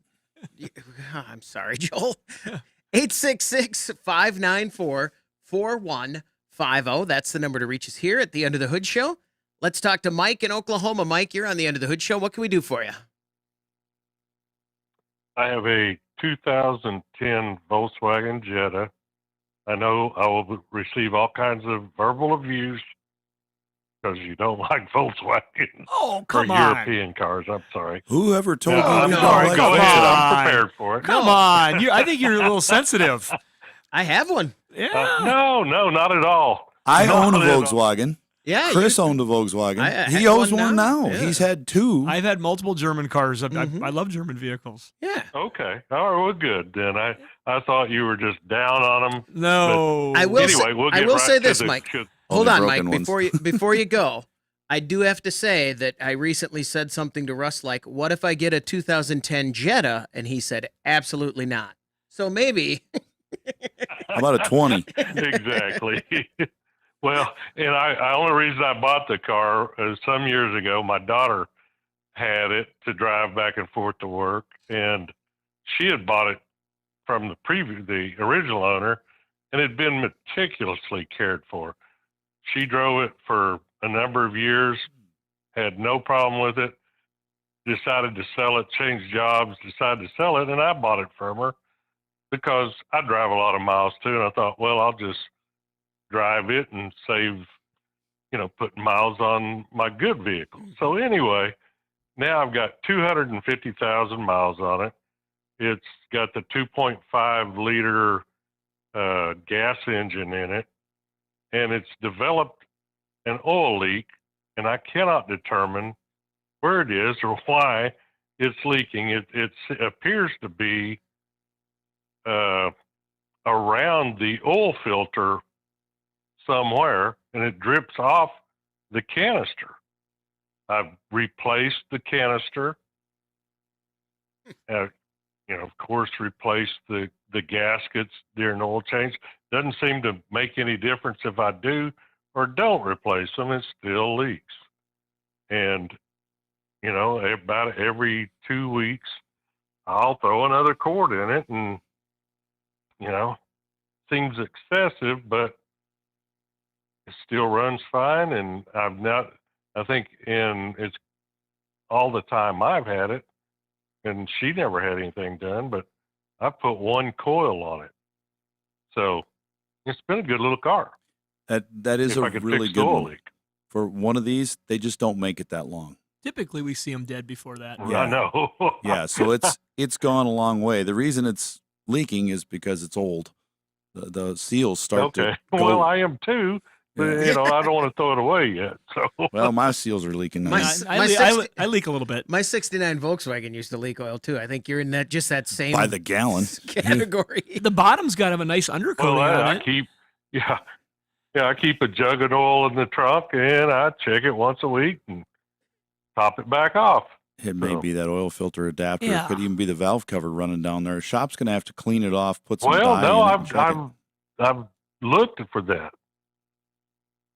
I'm sorry, Joel. 866-594-4150. That's the number to reach us here at the Under the Hood Show. Let's talk to Mike in Oklahoma. Mike, you're on the Under the Hood Show. What can we do for you? I have a 2010 Volkswagen Jetta. I know I will receive all kinds of verbal abuse because you don't like Volkswagen Oh, or come on. European cars. I'm sorry. Whoever told No, you I'm you no, don't sorry. like Go come ahead. on. I'm prepared for it. Come on. I think you're a little sensitive. I have one. Yeah. No, not at all. I own a Not at all. Volkswagen. Yeah. Chris owned a Volkswagen. I He had owns one one now. now. Yeah. He's had two. I've had multiple German cars. I Mhm. love German vehicles. Yeah. Okay. All right. Well, good. Then I thought you were just down on them. No. I will Anyway, say, we'll I get will right say to this, the- Mike. to- Hold Only on, Mike. broken ones. Before you go, I do have to say that I recently said something to Russ like, "What if I get a 2010 Jetta?" And he said, "Absolutely not." So maybe. How about a 20? Exactly. Well, and I only reason I bought the car is some years ago, my daughter had it to drive back and forth to work, and she had bought it from the original owner, and it had been meticulously cared for. She drove it for a number of years, had no problem with it, decided to sell it, changed jobs, decided to sell it, and I bought it from her. because I drive a lot of miles too, and I thought, well, I'll just drive it and save, putting miles on my good vehicle. So anyway, now I've got 250,000 miles on it. It's got the 2.5 liter gas engine in it, and it's developed an oil leak, and I cannot determine where it is or why it's leaking. It appears to be around the oil filter somewhere, and it drips off the canister. I've replaced the canister, of course, replaced the gaskets during oil change. Doesn't seem to make any difference if I do or don't replace them. It still leaks. And, about every 2 weeks, I'll throw another quart in it, and, seems excessive, but it still runs fine. And I think it's all the time I've had it, and she never had anything done, but I put one coil on it. So it's been a good little car. That is if a I could really fix the good oil one. leak. For one of these, they just don't make it that long. Typically, we see them dead before that. Yeah. I know. Yeah, so it's gone a long way. The reason it's leaking is because it's old. The seals start to go. Well, I am too, but Yeah. I don't want to throw it away yet. So Well, my seals are leaking now. I leak a little bit. My 69 Volkswagen used to leak oil too. I think you're in that same By the gallon. category. The bottom's got to have a nice undercoating well, on I it. I keep a jug of oil in the trunk, and I check it once a week and top it back off. It may be that oil filter adapter. Yeah. It could even be the valve cover running down there. Shop's going to have to clean it off, put some Well, dye no, in it and check it. I've looked for that.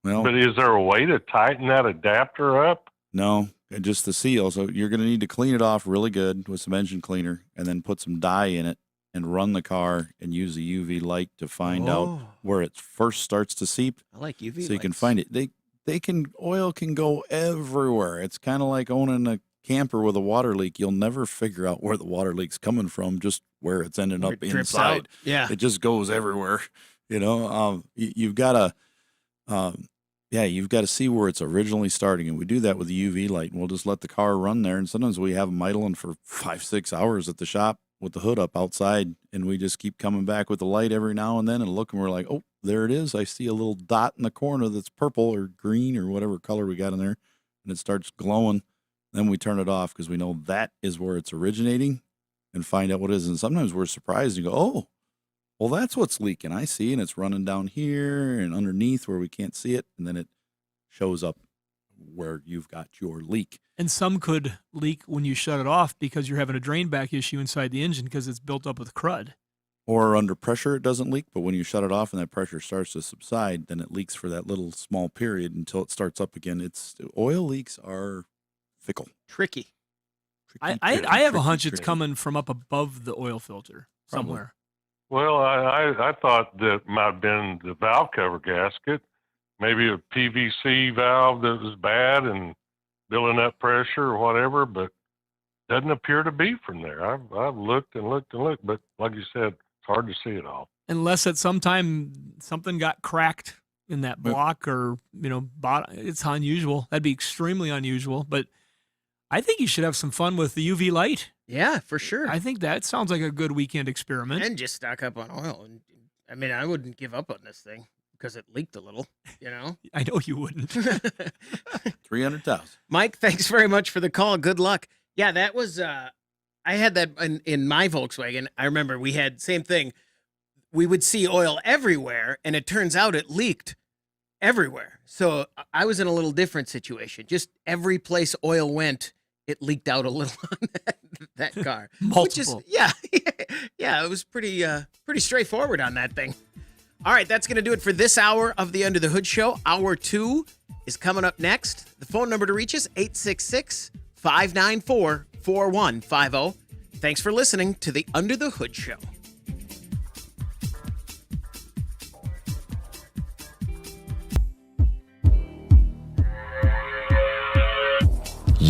Well, But is there a way to tighten that adapter up? no, just the seal. So you're going to need to clean it off really good with some engine cleaner and then put some dye in it and run the car and use the UV light to find out where it first starts to seep. I like UV So you can lights. find it. Oil can go everywhere. It's kind of like owning a camper with a water leak. You'll never figure out where the water leak's coming from, just where it's ending Where up it drips inside. out. Yeah. It just goes everywhere. You've got to see where it's originally starting. And we do that with the UV light, and we'll just let the car run there. And sometimes we have them idling for 5-6 hours at the shop with the hood up outside, and we just keep coming back with the light every now and then and look, and we're like, oh, there it is. I see a little dot in the corner that's purple or green or whatever color we got in there, and it starts glowing. Then we turn it off because we know that is where it's originating and find out what it is. And sometimes we're surprised and go, oh, well, that's what's leaking. I see, and it's running down here and underneath where we can't see it, and then it shows up where you've got your leak. And some could leak when you shut it off because you're having a drain back issue inside the engine because it's built up with crud. Or under pressure, it doesn't leak, but when you shut it off and that pressure starts to subside, then it leaks for that little small period until it starts up again. Oil leaks are fickle. Tricky. I have a hunch it's coming from up above the oil filter somewhere. Well, I thought that might have been the valve cover gasket, maybe a PVC valve that was bad and building up pressure or whatever, but doesn't appear to be from there. I've looked and looked and looked, but like you said, it's hard to see it all. Unless at some time something got cracked in that block or, it's unusual. That'd be extremely unusual, but I think you should have some fun with the UV light. Yeah, for sure. I think that sounds like a good weekend experiment. And just stock up on oil. And I wouldn't give up on this thing because it leaked a little, I know you wouldn't. 300,000. Mike, thanks very much for the call. Good luck. Yeah, that was, I had that in my Volkswagen. I remember we had same thing. We would see oil everywhere, and it turns out it leaked everywhere. So I was in a little different situation. Just every place oil went, it leaked out a little on that car. Multiple. Which is, yeah, it was pretty straightforward on that thing. All right, that's going to do it for this hour of the Under the Hood Show. Hour 2 is coming up next. The phone number to reach us, 866-594-4150. Thanks for listening to the Under the Hood Show.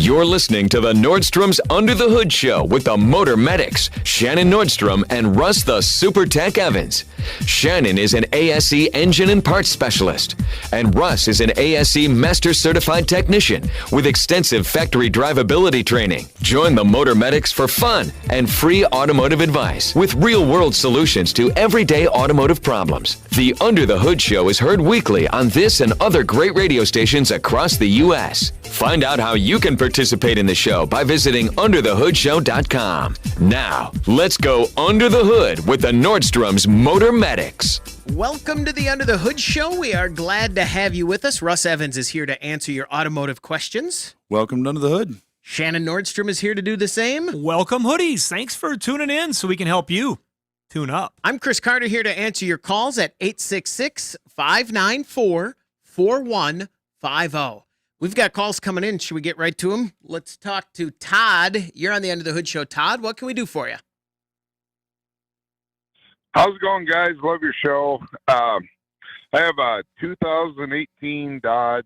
You're listening to the Nordstrom's Under the Hood Show with the Motor Medics, Shannon Nordstrom and Russ the Super Tech Evans. Shannon is an ASE engine and parts specialist, and Russ is an ASE Master Certified Technician with extensive factory drivability training. Join the Motor Medics for fun and free automotive advice with real-world solutions to everyday automotive problems. The Under the Hood Show is heard weekly on this and other great radio stations across the U.S. Find out how you can participate in the show by visiting underthehoodshow.com. Now, let's go under the hood with the Nordstrom's Motor Medics. Welcome to the Under the Hood Show. We are glad to have you with us. Russ Evans is here to answer your automotive questions. Welcome to Under the Hood. Shannon Nordstrom is here to do the same. Welcome, hoodies. Thanks for tuning in so we can help you tune up. I'm Chris Carter here to answer your calls at 866-594-4150. We've got calls coming in. Should we get right to them? Let's talk to Todd. You're on the Under the Hood Show. Todd, what can we do for you? How's it going, guys? Love your show. I have a 2018 Dodge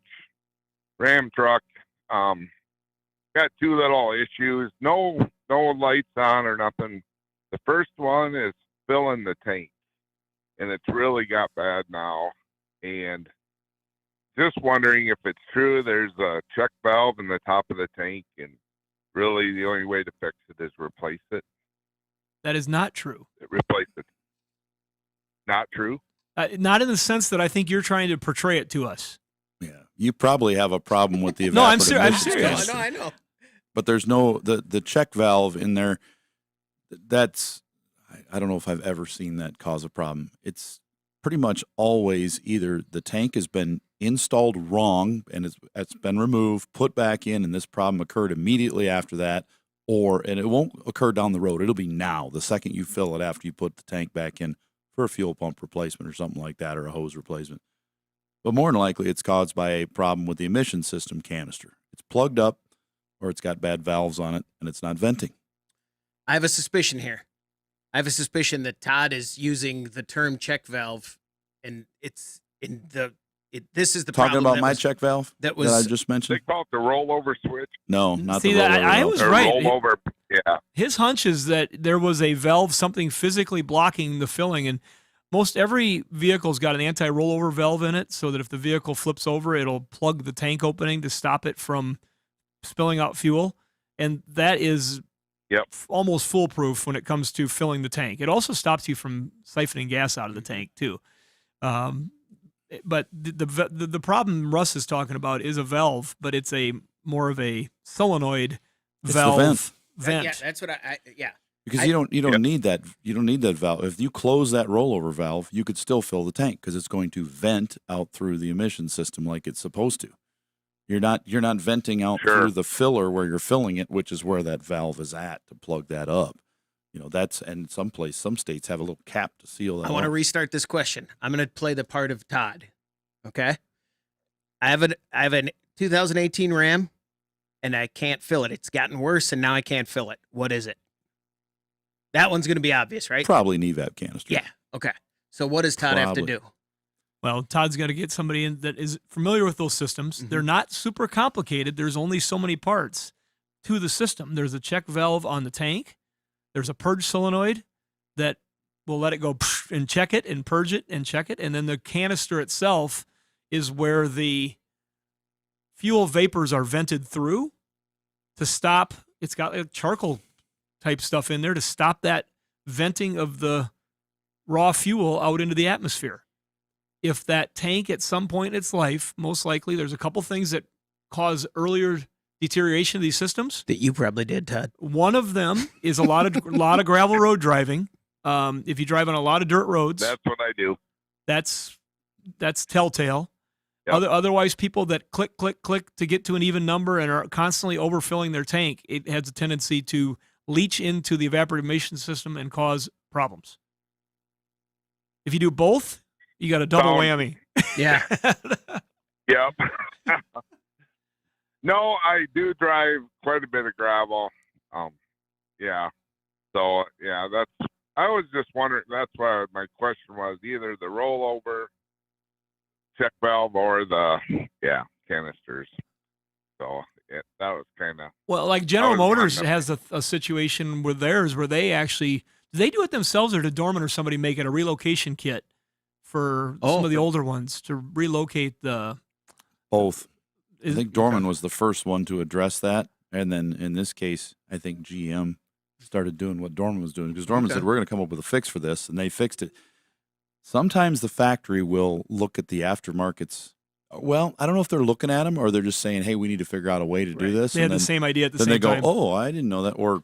Ram truck. Got two little issues. No lights on or nothing. The first one is filling the tank, and it's really got bad now. And just wondering if it's true there's a check valve in the top of the tank, and really the only way to fix it is replace it. That is not true. Replace it. Not true? Not in the sense that I think you're trying to portray it to us. Yeah, you probably have a problem with the evaporative No, I'm emissions serious. canister. No, I know. But there's no the check valve in there. That's I don't know if I've ever seen that cause a problem. It's pretty much always either the tank has been installed wrong and it's been removed, put back in, and this problem occurred immediately after that, and it won't occur down the road. It'll be now, the second you fill it after you put the tank back in for a fuel pump replacement or something like that, or a hose replacement. But more than likely, it's caused by a problem with the emission system canister. It's plugged up, or it's got bad valves on it, and it's not venting. I have a suspicion here. I have a suspicion that Todd is using the term check valve, and it's in the. This is the Talking problem about my check valve that I just They mentioned? call it the rollover switch. No, not See, the rollover. I valve. was Or right. rollover, yeah. His hunch is that there was a valve, something physically blocking the filling, and most every vehicle's got an anti-rollover valve in it, so that if the vehicle flips over, it'll plug the tank opening to stop it from spilling out fuel, and that is almost foolproof when it comes to filling the tank. It also stops you from siphoning gas out of the tank too. But the problem Russ is talking about is a valve, but it's more of a solenoid It's valve the vent. Yeah, that's what yeah. Because you don't need that. You don't need that valve. If you close that rollover valve, you could still fill the tank because it's going to vent out through the emission system like it's supposed to. You're not venting out through the filler where you're filling it, which is where that valve is at to plug that up. And some states have a little cap to seal that. I want to restart this question. I'm going to play the part of Todd. Okay. I have a 2018 Ram, and I can't fill it. It's gotten worse, and now I can't fill it. What is it? That one's going to be obvious, right? Probably an evap canister. Yeah. Okay. So what does Todd have to do? Well, Todd's got to get somebody in that is familiar with those systems. Mm-hmm. They're not super complicated. There's only so many parts to the system. There's a check valve on the tank. There's a purge solenoid that will let it go and check it and purge it and check it. And then the canister itself is where the fuel vapors are vented through to stop. It's got a charcoal type stuff in there to stop that venting of the raw fuel out into the atmosphere. If that tank at some point in its life, most likely there's a couple things that cause earlier deterioration of these systems. That you probably did, Todd. One of them is a lot of gravel road driving. If you drive on a lot of dirt roads, That's what I do. that's telltale. Yep. Otherwise, people that click to get to an even number and are constantly overfilling their tank, it has a tendency to leach into the evaporative emission system and cause problems. If you do both, you got a double whammy. Yeah. Yep. No, I do drive quite a bit of gravel. Yeah. So, yeah, I was just wondering, that's why my question was either the rollover check valve or the, canisters. So, that was kind of. Well, like General was wanting Motors to- has a situation with theirs where they actually do they do it themselves, or did Dorman or somebody make it a relocation kit for some of the older ones to relocate the Both. I is- think Dorman was the first one to address that, and then in this case, I think GM started doing what Dorman was doing, because Dorman said, we're going to come up with a fix for this, and they fixed it. Sometimes the factory will look at the aftermarkets. Well, I don't know if they're looking at them or they're just saying, hey, we need to figure out a way to do this. They had the same idea at the then same they go, time. oh, I didn't know that, or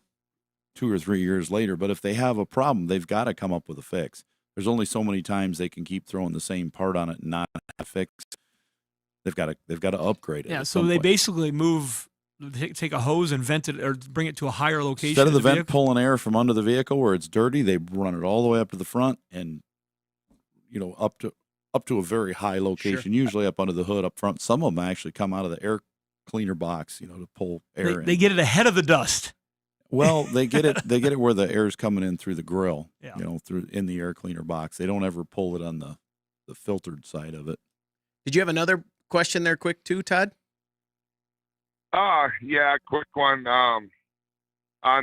2 or 3 years later. But if they have a problem, they've got to come up with a fix. There's only so many times they can keep throwing the same part on it and not have fixed. They've got to upgrade it. Yeah, at so some they point. basically take a hose and vent it or bring it to a higher location. Instead of in the vent vehicle. pulling air from under the vehicle where it's dirty, they run it all the way up to the front and up to a very high location, usually up under the hood up front. Some of them actually come out of the air cleaner box, to pull air in. They get it ahead of the dust. Well, they get it where the air is coming in through the grill, Yeah. through in the air cleaner box. They don't ever pull it on the filtered side of it. Did you have another question there quick too, Todd? Yeah, quick one. On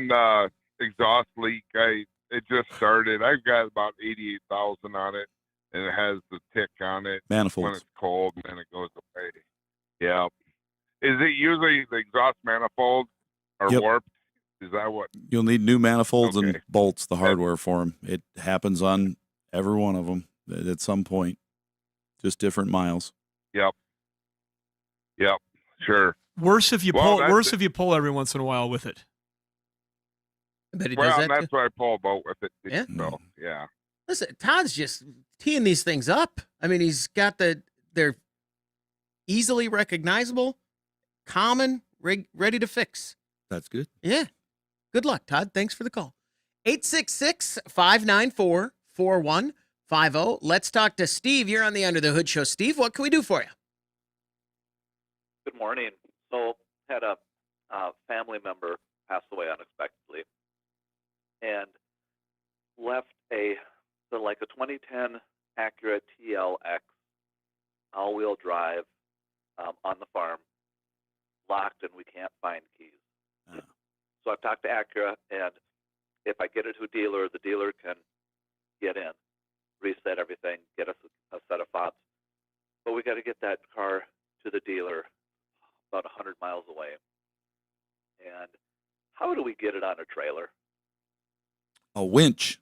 the exhaust leak, it just started. I've got about 88,000 on it, and it has the tick on it when Manifolds. it's cold, and then it goes away. Yeah. Is it usually the exhaust manifold are Yep. warped? Is that what? You'll need new manifolds and Okay. bolts, the hardware for them. It happens on every one of them at some point, just different miles. Yep. Sure. Worse if you Well, pull. that's Worse it. if you pull every once in a while with it. I bet he Well, does and that that's too. what I pull about with it. Yeah. So, yeah. Listen, Todd's just teeing these things up. I mean, he's got they're easily recognizable, common, ready to fix. That's good. Yeah. Good luck, Todd. Thanks for the call. 866-594-4150. Let's talk to Steve. You're on the Under the Hood Show. Steve, what can we do for you? Good morning. So, had a family member pass away unexpectedly, and left a 2010 Acura TLX all-wheel drive on the farm, locked, and we can't find keys. Oh. So I've talked to Acura, and if I get it to a dealer, the dealer can get in, reset everything, get us a set of fobs. But we got to get that car to the dealer about 100 miles away. And how do we get it on a trailer? A winch.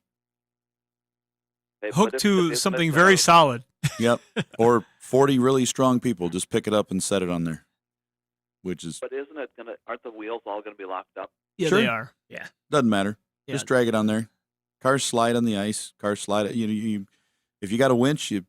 Hey, but Hooked isn't to it, something very solid. Yep. Or 40 really strong people. Just pick it up and set it on there, which is But isn't it gonna? Aren't the wheels all gonna be locked up? Yeah, Sure. they are. Yeah. doesn't matter. Yeah. Just drag it on there. Cars slide on the ice. Cars slide. You if you got a winch, you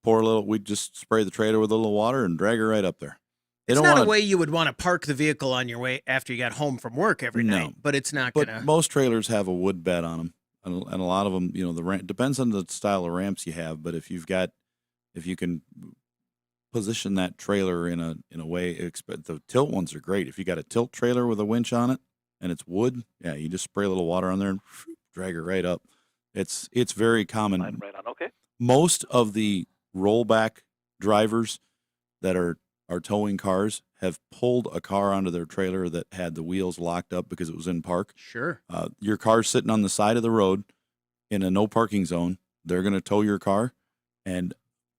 pour a little. We just spray the trailer with a little water and drag her right up there. They It's don't not want a way you would want to park the vehicle on your way after you got home from work every No. night, but it's not But going to. most trailers have a wood bed on them, and a lot of them, the ramp depends on the style of ramps you have. But if you can position that trailer in a way, the tilt ones are great. If you got a tilt trailer with a winch on it and it's wood, yeah, you just spray a little water on there and drag it right up. It's very common. Line right on. Okay. Most of the rollback drivers that are towing cars have pulled a car onto their trailer that had the wheels locked up because it was in park. Sure. Your car's sitting on the side of the road in a no parking zone. They're going to tow your car, and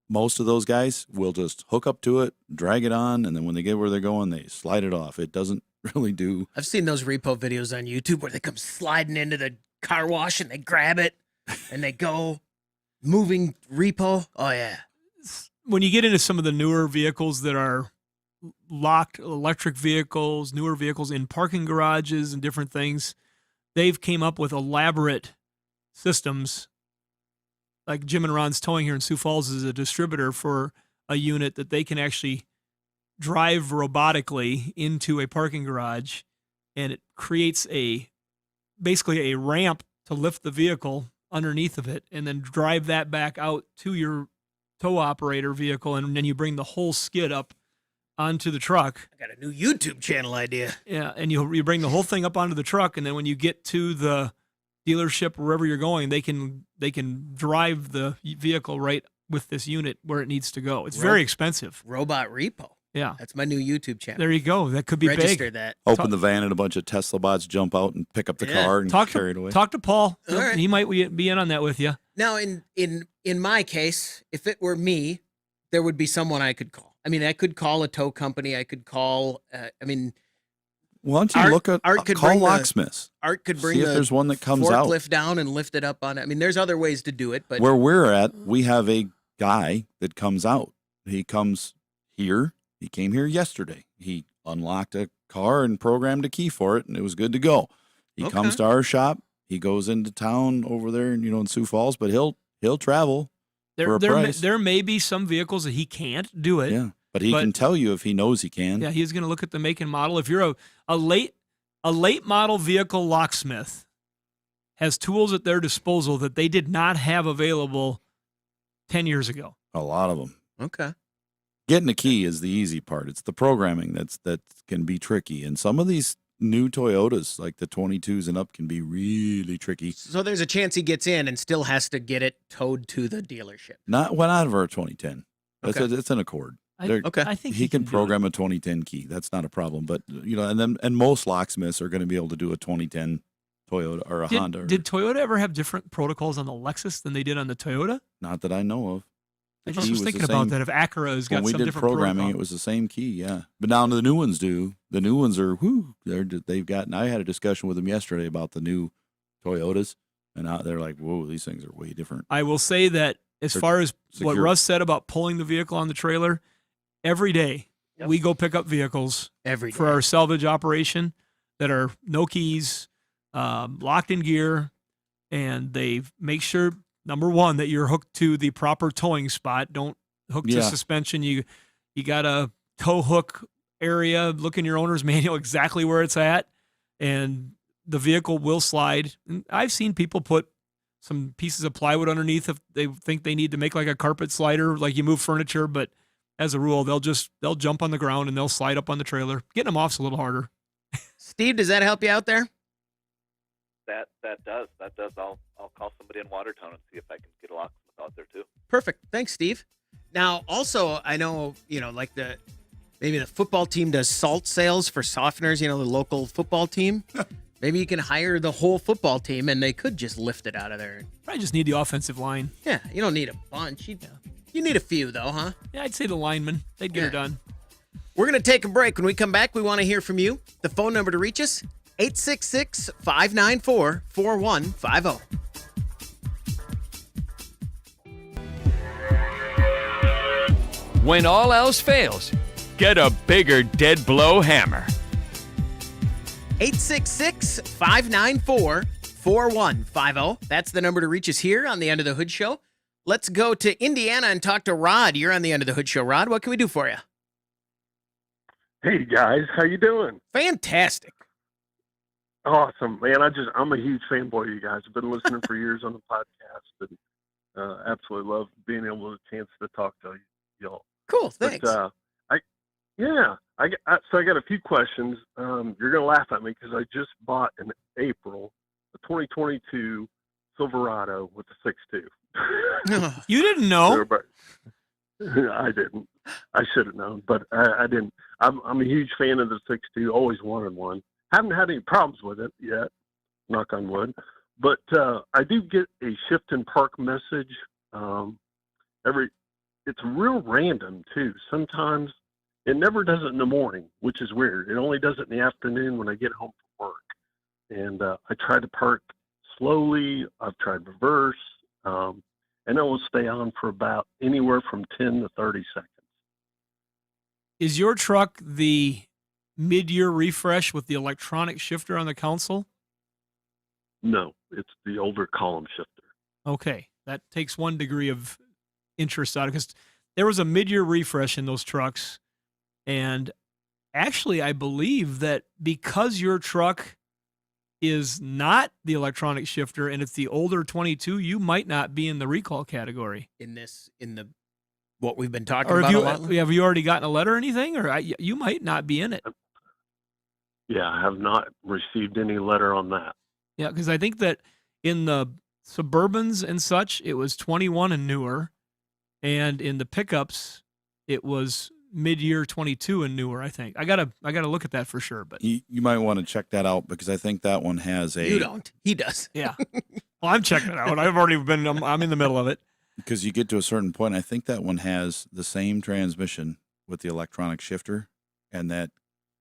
most of those guys will just hook up to it, drag it on, and then when they get where they're going, they slide it off. It doesn't really do. I've seen those repo videos on YouTube where they come sliding into the car wash and they grab it and they go moving repo. Oh, yeah. When you get into some of the newer vehicles that are locked, electric vehicles, newer vehicles in parking garages and different things, they've came up with elaborate systems. Like Jim and Ron's Towing here in Sioux Falls is a distributor for a unit that they can actually drive robotically into a parking garage, and it creates basically a ramp to lift the vehicle underneath of it and then drive that back out to your tow operator vehicle, and then you bring the whole skid up onto the truck. I got a new YouTube channel idea. Yeah, and you bring the whole thing up onto the truck, and then when you get to the dealership, wherever you're going, they can drive the vehicle right with this unit where it needs to go. It's very expensive. Robot repo. Yeah. That's my new YouTube channel. There you go. That could be Register big. that. Open the van and a bunch of Tesla bots jump out and pick up the car and carry it away. Talk to Paul. All right. He might be in on that with you. Now, in my case, if it were me, there would be someone I could call. I mean, I could call a tow company. I could call. Why don't you look at call locksmiths? Art could bring See if the there's one that comes out. forklift down and lift it up on it. I mean, there's other ways to do it, but Where we're at, we have a guy that comes out. He comes here. He came here yesterday. He unlocked a car and programmed a key for it, and it was good to go. He comes to our shop. He goes into town over there, in Sioux Falls, but he'll travel for a price. There may be some vehicles that he can't do it. Yeah, but he can tell you if he knows he can. Yeah, he's going to look at the make and model. If you're a late model vehicle locksmith, has tools at their disposal that they did not have available 10 years ago. A lot of them. Okay. Getting a key is the easy part. It's the programming that can be tricky. And some of these new Toyotas, like the 22s and up, can be really tricky. So there's a chance he gets in and still has to get it towed to the dealership. Not out of our 2010. Okay. It's an Accord. I think he can program a 2010 key. That's not a problem. But and most locksmiths are going to be able to do a 2010 Toyota or a Honda. Did Toyota ever have different protocols on the Lexus than they did on the Toyota? Not that I know of. I just was thinking about that. If Acura has got some different when we did programming, it was the same key, yeah. But now the new ones do. The new ones are they've gotten. I had a discussion with them yesterday about the new Toyotas, and they're like, "Whoa, these things are way different." I will say that as far as what Russ said about pulling the vehicle on the trailer, every day we go pick up vehicles for our salvage operation that are no keys, locked in gear, and they make sure. Number one, that you're hooked to the proper towing spot. Don't hook to suspension. You got a tow hook area. Look in your owner's manual exactly where it's at, and the vehicle will slide. And I've seen people put some pieces of plywood underneath if they think they need to make like a carpet slider, like you move furniture. But as a rule, they'll jump on the ground and they'll slide up on the trailer. Getting them off's a little harder. Steve, does that help you out there? That does. I'll call somebody in Watertown and see if I can get a locksmith out there too. Perfect. Thanks, Steve. Now, also, I know, like maybe the football team does salt sales for softeners, the local football team. Maybe you can hire the whole football team and they could just lift it out of there. Probably just need the offensive line. Yeah, you don't need a bunch. You need a few, though, huh? Yeah, I'd say the linemen. They'd get her done. We're going to take a break. When we come back, we want to hear from you. The phone number to reach us, 866-594-4150. When all else fails, get a bigger dead blow hammer. 866-594-4150. That's the number to reach us here on the End of the Hood Show. Let's go to Indiana and talk to Rod. You're on the End of the Hood Show. Rod, what can we do for you? Hey, guys. How you doing? Fantastic. Awesome, man. I'm a huge fanboy of you guys. I've been listening for years on the podcast and absolutely love being able to chance to talk to y'all. Cool, thanks. But, I got a few questions. You're going to laugh at me because I just bought in April a 2022 Silverado with a 6.2. You didn't know? I didn't. I should have known, but I didn't. I'm a huge fan of the 6.2. Always wanted one. Haven't had any problems with it yet, knock on wood. But I do get a shift and park message it's real random too. Sometimes it never does it in the morning, which is weird. It only does it in the afternoon when I get home from work. And I try to park slowly. I've tried reverse. And it will stay on for about anywhere from 10 to 30 seconds. Is your truck the mid-year refresh with the electronic shifter on the console? No, it's the older column shifter. Okay, that takes 1 degree of interest out of it because there was a mid-year refresh in those trucks, and actually I believe that because your truck is not the electronic shifter and it's the older 22, you might not be in the recall category. In the what we've been talking about. Have you already gotten a letter or anything, or you might not be in it? Yeah, I have not received any letter on that. Yeah, because I think that in the Suburbans and such, it was 21 and newer, and in the pickups, it was mid-year 22 and newer. I think I gotta look at that for sure. But You might want to check that out because I think that one has a. You don't. He does. yeah, well, I'm checking it out. I've already been. I'm in the middle of it. Because you get to a certain point, I think that one has the same transmission with the electronic shifter, and that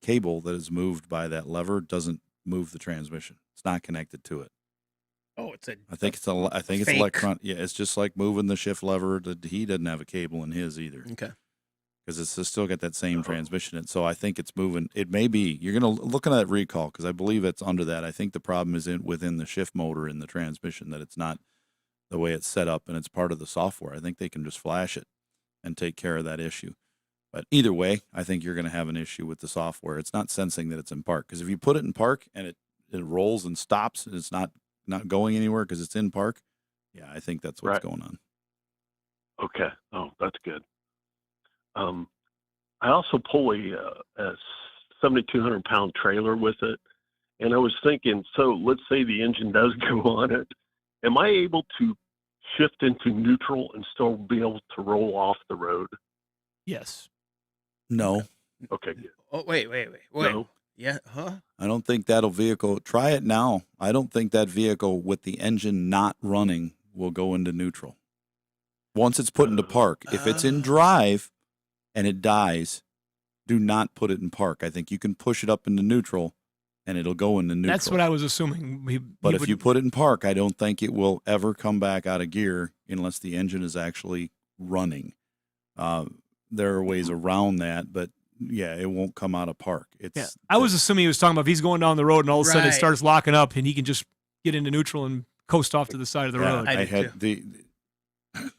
cable that is moved by that lever doesn't move the transmission. It's not connected to it. Oh, it's a. I think it's fake. electronic. Yeah, it's just like moving the shift lever. He doesn't have a cable in his either. Okay. Because it's still got that same transmission. And so I think it's moving. It may be. You're going to look at that recall because I believe it's under that. I think the problem is within the shift motor in the transmission, that it's not the way it's set up and it's part of the software. I think they can just flash it and take care of that issue. But either way, I think you're going to have an issue with the software. It's not sensing that it's in park. Because if you put it in park and it rolls and stops and it's not going anywhere because it's in park, yeah, I think that's what's going on. Okay. Oh, that's good. I also pull a 7,200 pound trailer with it. And I was thinking, so let's say the engine does go on it. Am I able to shift into neutral and still be able to roll off the road? Yes. No. Okay, good. Oh, wait. No. Yeah. Huh? I don't think try it now. I don't think that vehicle with the engine not running will go into neutral. Once it's put into park, if it's in drive and it dies, do not put it in park. I think you can push it up into neutral and it'll go into neutral. That's what I was assuming. But if you put it in park, I don't think it will ever come back out of gear unless the engine is actually running. There are ways around that, but yeah, it won't come out of park. I was assuming he was talking about if he's going down the road and all of a sudden it starts locking up and he can just get into neutral and coast off to the side of the road.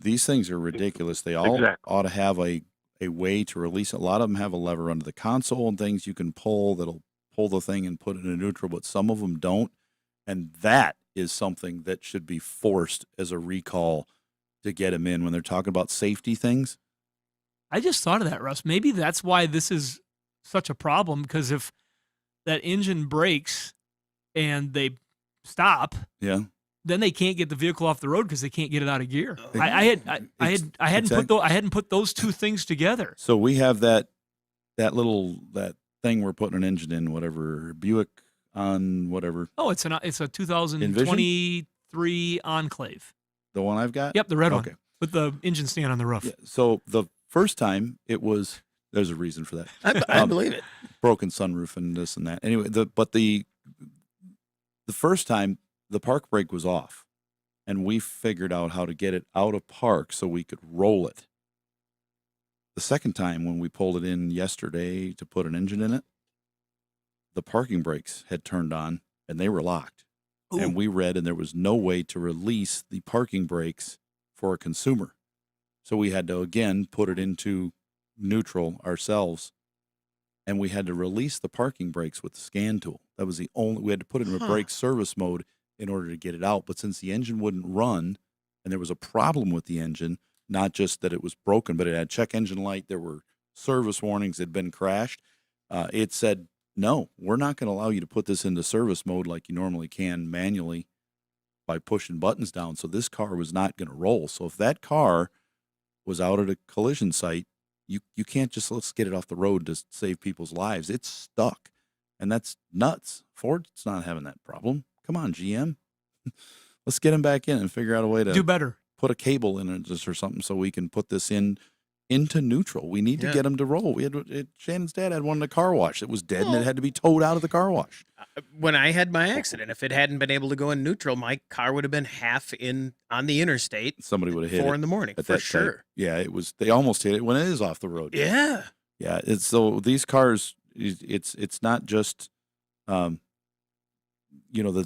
These things are ridiculous. They all ought to have a way to release it. A lot of them have a lever under the console and things you can pull that'll pull the thing and put it in neutral, but some of them don't. And that is something that should be forced as a recall to get them in when they're talking about safety things. I just thought of that, Russ. Maybe that's why this is such a problem, because if that engine breaks and they stop, then they can't get the vehicle off the road because they can't get it out of gear. I hadn't put those two things together. So we have that thing we're putting an engine in, whatever, Buick on whatever. Oh, it's a 2023 Enclave. The one I've got? Yep, the red one with the engine stand on the roof. Yeah, so the first time there's a reason for that. I believe it. Broken sunroof and this and that. Anyway, the first time the park brake was off and we figured out how to get it out of park so we could roll it. The second time when we pulled it in yesterday to put an engine in it, the parking brakes had turned on and they were locked. Ooh. And we read and there was no way to release the parking brakes for a consumer. So we had to, again, put it into neutral ourselves, and we had to release the parking brakes with the scan tool. That was we had to put it in a brake service mode in order to get it out. But since the engine wouldn't run and there was a problem with the engine, not just that it was broken, but it had check engine light, there were service warnings, it had been crashed. It said, no, we're not going to allow you to put this into service mode like you normally can manually by pushing buttons down. So this car was not going to roll. So if that car was out at a collision site, you can't just let's get it off the road to save people's lives. It's stuck. And that's nuts. Ford's not having that problem. Come on, GM. Let's get him back in and figure out a way to do better. Put a cable in it just or something so we can put this into neutral. We need to get him to roll. Shannon's dad had one in the car wash. It was dead and it had to be towed out of the car wash. When I had my accident, if it hadn't been able to go in neutral, my car would have been half on the interstate. Somebody would have hit it 4 a.m. for sure. Yeah, it was. They almost hit it when it is off the road. Yeah. Yeah. It's so these cars. It's not just, that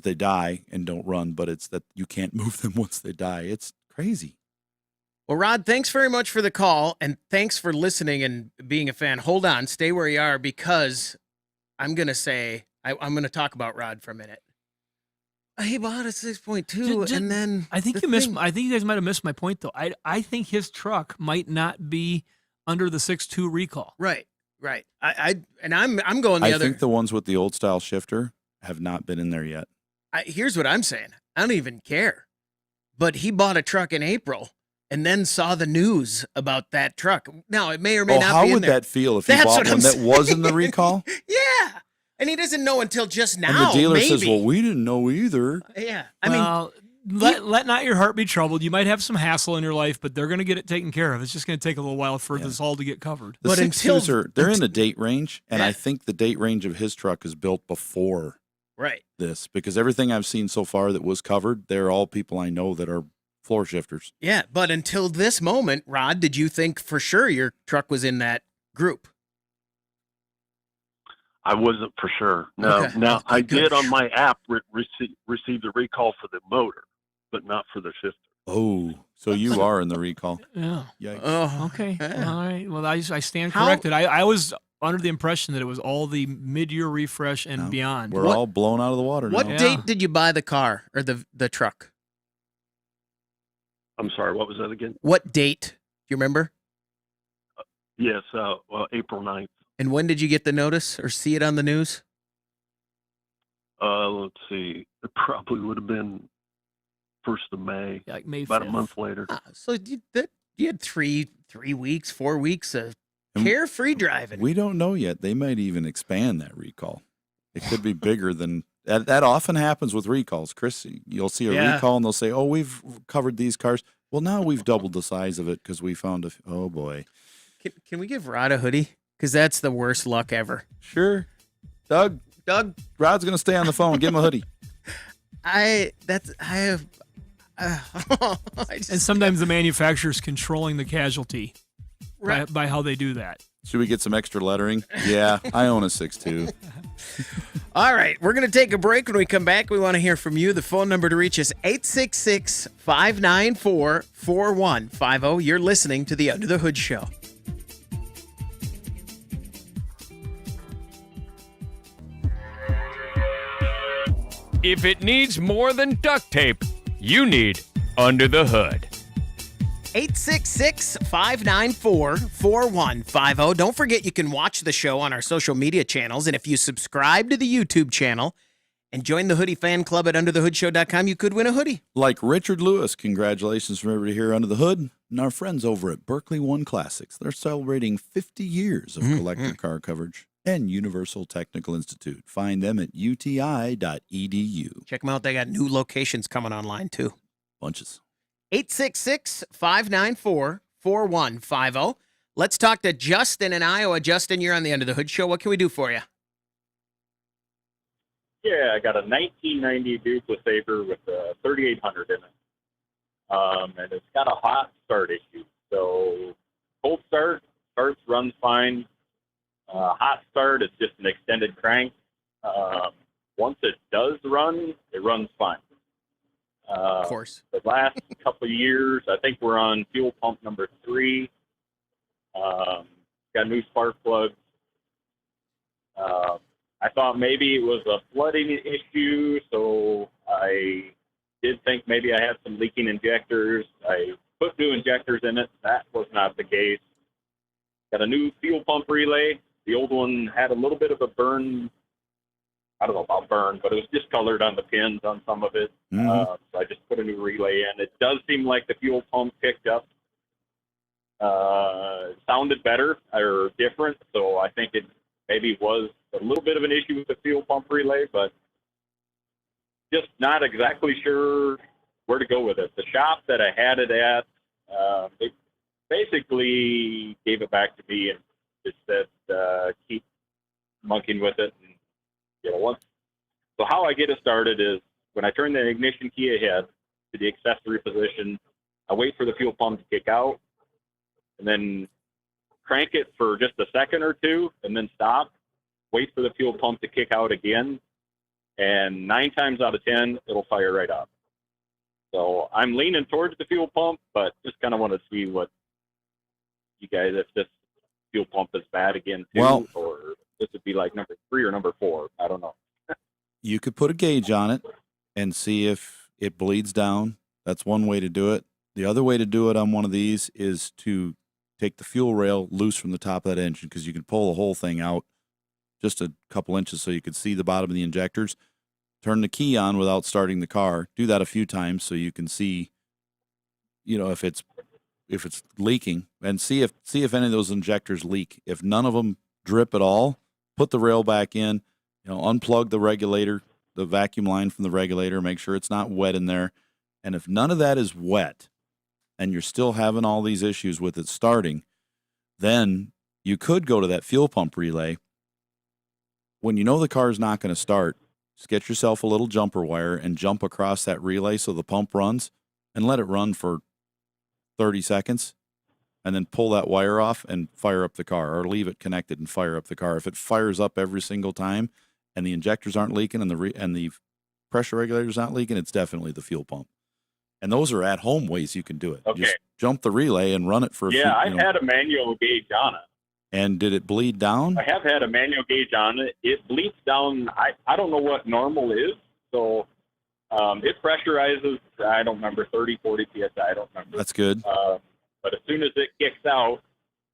they die and don't run, but it's that you can't move them once they die. It's crazy. Well, Rod, thanks very much for the call, and thanks for listening and being a fan. Hold on, stay where you are, because I'm going to say, I'm going to talk about Rod for a minute. He bought a 6.2, and then I think I think you guys might have missed my point, though. I think his truck might not be under the 6.2 recall. Right. I'm going the other. I think the ones with the old style shifter have not been in there yet. Here's what I'm saying. I don't even care. But he bought a truck in April and then saw the news about that truck. Now, it may or may Oh, not how be in would there. that feel if he That's bought what one I'm that was in the saying. recall? Yeah. And he doesn't know until just now. And the dealer maybe. says, well, we didn't know either. Yeah. I mean, let not your heart be troubled. You might have some hassle in your life, but they're going to get it taken care of. It's just going to take a little while for this all to get covered. The 6.2s they're in the date range, and I think the date range of his truck is built before this, because everything I've seen so far that was covered, they're all people I know that are floor shifters. yeah. But until this moment, Rod, did you think for sure your truck was in that group? I wasn't for sure. No. Okay. Now, I Good. did on my app receive the recall for the motor, but not for the shifter. Oh, so you are in the recall. Yeah. Yikes. Oh, Okay. yeah. All right. Well, I stand How- corrected. I was under the impression that it was all the mid-year refresh and No, beyond. We're all blown out of the water What now. date did you buy the car or the truck? I'm sorry, what was that again? What date? Do you remember? Yes, April 9th. And when did you get the notice or see it on the news? Let's see. It probably would have been 1st of May, like May about 5th. a month later. So you had 3 weeks, 4 weeks of carefree driving. We don't know yet. They might even expand that recall. It could be bigger than that. That often happens with recalls, Chris. You'll see a Yeah. recall and they'll say, "Oh, we've covered these cars." Well, now we've doubled the size of it because we found oh boy. Can we give Rod a hoodie? Because that's the worst luck ever. Sure, Doug, Rod's gonna stay on the phone. Give him a hoodie. I have. And sometimes the manufacturer's controlling the casualty by how they do that. Should we get some extra lettering? Yeah, I own a 6.2. All right, we're going to take a break. When we come back, we want to hear from you. The phone number to reach us, 866-594-4150. You're listening to the Under the Hood Show. If it needs more than duct tape, you need Under the Hood. 866-594-4150. Don't forget you can watch the show on our social media channels. And if you subscribe to the YouTube channel and join the Hoodie Fan Club at underthehoodshow.com, you could win a hoodie. Like Richard Lewis, congratulations from everybody here under the hood. And our friends over at Berkeley One Classics. They're celebrating 50 years of collector car coverage and Universal Technical Institute. Find them at uti.edu. Check them out. They got new locations coming online, too. Bunches. 866-594-4150. Let's talk to Justin in Iowa. Justin, you're on the Under the Hood Show. What can we do for you? Yeah, I got a 1990 Buick Lesabre with a 3800 in it. And it's got a hot start issue. So cold start, runs fine. Hot start, it's just an extended crank. Once it does run, it runs fine. Of course. The last couple of years, I think we're on fuel pump number 3. Got new spark plugs. I thought maybe it was a flooding issue, so I did think maybe I had some leaking injectors. I put new injectors in it. That was not the case. Got a new fuel pump relay. The old one had a little bit of a burn. I don't know about burn, but it was discolored on the pins on some of it. So I just put a new relay in. It does seem like the fuel pump picked up. It sounded better or different, so I think it maybe was a little bit of an issue with the fuel pump relay, but just not exactly sure where to go with it. The shop that I had it at, they basically gave it back to me and just said, keep monkeying with it. And, so how I get it started is when I turn the ignition key ahead to the accessory position, I wait for the fuel pump to kick out and then crank it for just a second or two and then stop, wait for the fuel pump to kick out again, and 9 times out of 10, it'll fire right up. So I'm leaning towards the fuel pump, but just kind of want to see what you guys, if this fuel pump is bad again too, Well, or this would be like number 3 or number 4. I don't know. You could put a gauge on it and see if it bleeds down. That's one way to do it. The other way to do it on one of these is to take the fuel rail loose from the top of that engine, because you can pull the whole thing out just a couple inches so you can see the bottom of the injectors. Turn the key on without starting the car. Do that a few times so you can see, if it's if it's leaking, and see if any of those injectors leak. If none of them drip at all, put the rail back in. Unplug the regulator, the vacuum line from the regulator. Make sure it's not wet in there. And if none of that is wet, and you're still having all these issues with it starting, then you could go to that fuel pump relay. When you know the car's not going to start, just get yourself a little jumper wire and jump across that relay so the pump runs, and let it run for 30 seconds, and then pull that wire off and fire up the car, or leave it connected and fire up the car. If it fires up every single time and the injectors aren't leaking and the pressure regulator's not leaking, it's definitely the fuel pump. And those are at-home ways you can do it. Okay. Just jump the relay and run it for a few. Yeah, I've had a manual gauge on it. And did it bleed down? I have had a manual gauge on it. It bleeds down. I don't know what normal is. So it pressurizes, I don't remember, 30, 40 PSI. I don't remember. That's good. But as soon as it kicks out,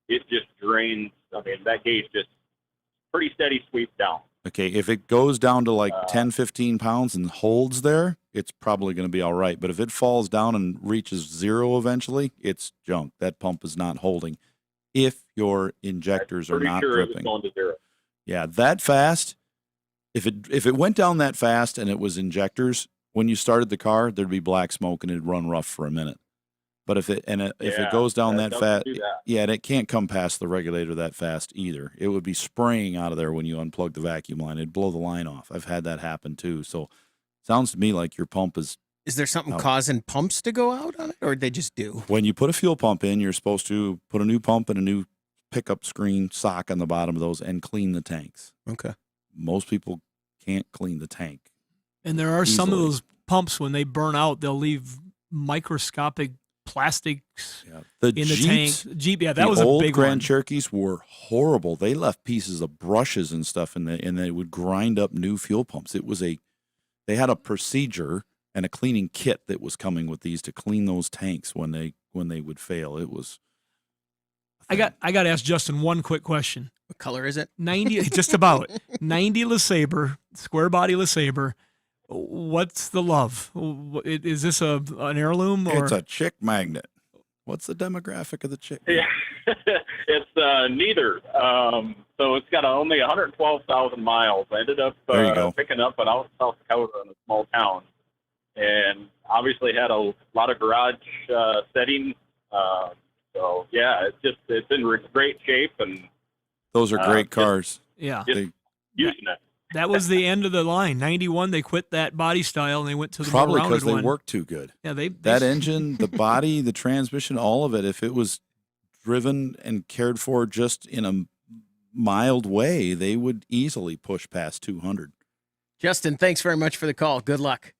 it just drains. I mean, that gauge just pretty steady sweeps down. Okay, if it goes down to like 10, 15 pounds and holds there, it's probably going to be all right. But if it falls down and reaches zero eventually, it's junk. That pump is not holding. If your injectors are not dripping. It was going to zero. Yeah, that fast. If it went down that fast and it was injectors, when you started the car, there'd be black smoke and it'd run rough for a minute. But if it goes down that fast, yeah, and it can't come past the regulator that fast either. It would be spraying out of there when you unplug the vacuum line. It'd blow the line off. I've had that happen too. So sounds to me like your pump is. Is there something causing pumps to go out on it, or they just do? When you put a fuel pump in, you're supposed to put a new pump and a new pickup screen sock on the bottom of those and clean the tanks. Okay. Most people can't clean the tank. And there are easily. some of those pumps, when they burn out, they'll leave microscopic plastics in the Jeeps, tank. Jeep, yeah, that was a old big Grand one. Cherokees were horrible. They left pieces of brushes and stuff and they would grind up new fuel pumps. They had a procedure and a cleaning kit that was coming with these to clean those tanks when they would fail. It was. I got to ask Justin one quick question. What color is it? 90, just about 90 Lesabre, square body Lesabre. What's the love? Is this an heirloom? Or? It's a chick magnet. What's the demographic of the chick? Yeah, it's neither. So it's got only 112,000 miles. I ended up picking up it out in South Dakota in a small town, and obviously had a lot of garage setting. So yeah, it's in great shape, and those are great cars. Yeah, using it. That was the end of the line. 91, they quit that body style and they went to the probably more rounded because they one. worked too good. Yeah, that engine, the body, the transmission, all of it. If it was driven and cared for just in a mild way, they would easily push past 200. Justin, thanks very much for the call. Good luck.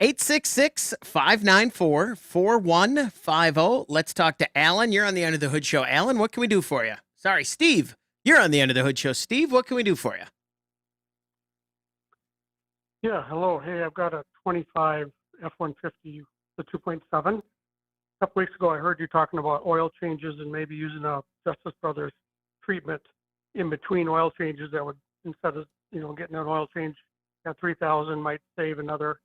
866-594-4150. Let's talk to Alan. You're on the Under the Hood Show. Alan, what can we do for you? Sorry, Steve. You're on the Under the Hood Show. Steve, what can we do for you? Yeah, hello. Hey, I've got a 25 F-150, the 2.7. A couple weeks ago, I heard you talking about oil changes and maybe using a Justice Brothers treatment in between oil changes that would, instead of, getting an oil change at $3,000, might save another,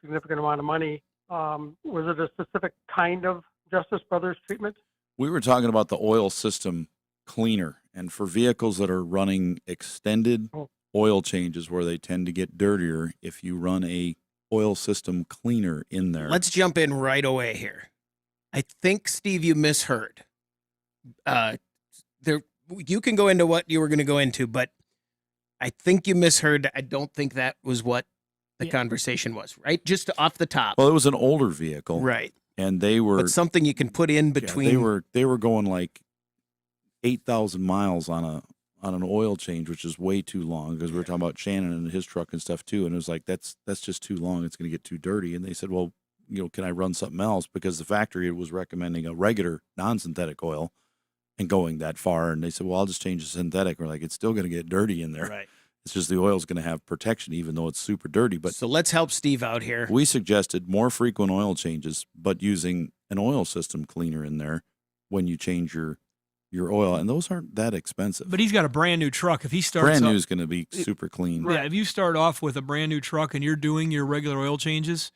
significant amount of money. Was it a specific kind of Justice Brothers treatment? We were talking about the oil system cleaner, and for vehicles that are running extended oil changes where they tend to get dirtier, if you run a oil system cleaner in there. Let's jump in right away here. I think, Steve, you misheard. You can go into what you were going to go into, but I think you misheard. I don't think that was what the conversation was, right? Just off the top. Well, it was an older vehicle. Right. And they were... But something you can put in between... Yeah, they were going like 8,000 miles on an oil change, which is way too long, because we were talking about Shannon and his truck and stuff too, and it was like, that's just too long. It's going to get too dirty. And they said, well, can I run something else? Because the factory was recommending a regular non-synthetic oil and going that far. And they said, well, I'll just change to synthetic. We're like, it's still going to get dirty in there. Right. It's just the oil's going to have protection, even though it's super dirty. But so let's help Steve out here. We suggested more frequent oil changes, but using an oil system cleaner in there when you change your oil, and those aren't that expensive. But he's got a brand new truck. If he starts brand new is going to be super clean. Yeah, if you start off with a brand new truck and you're doing your regular oil changes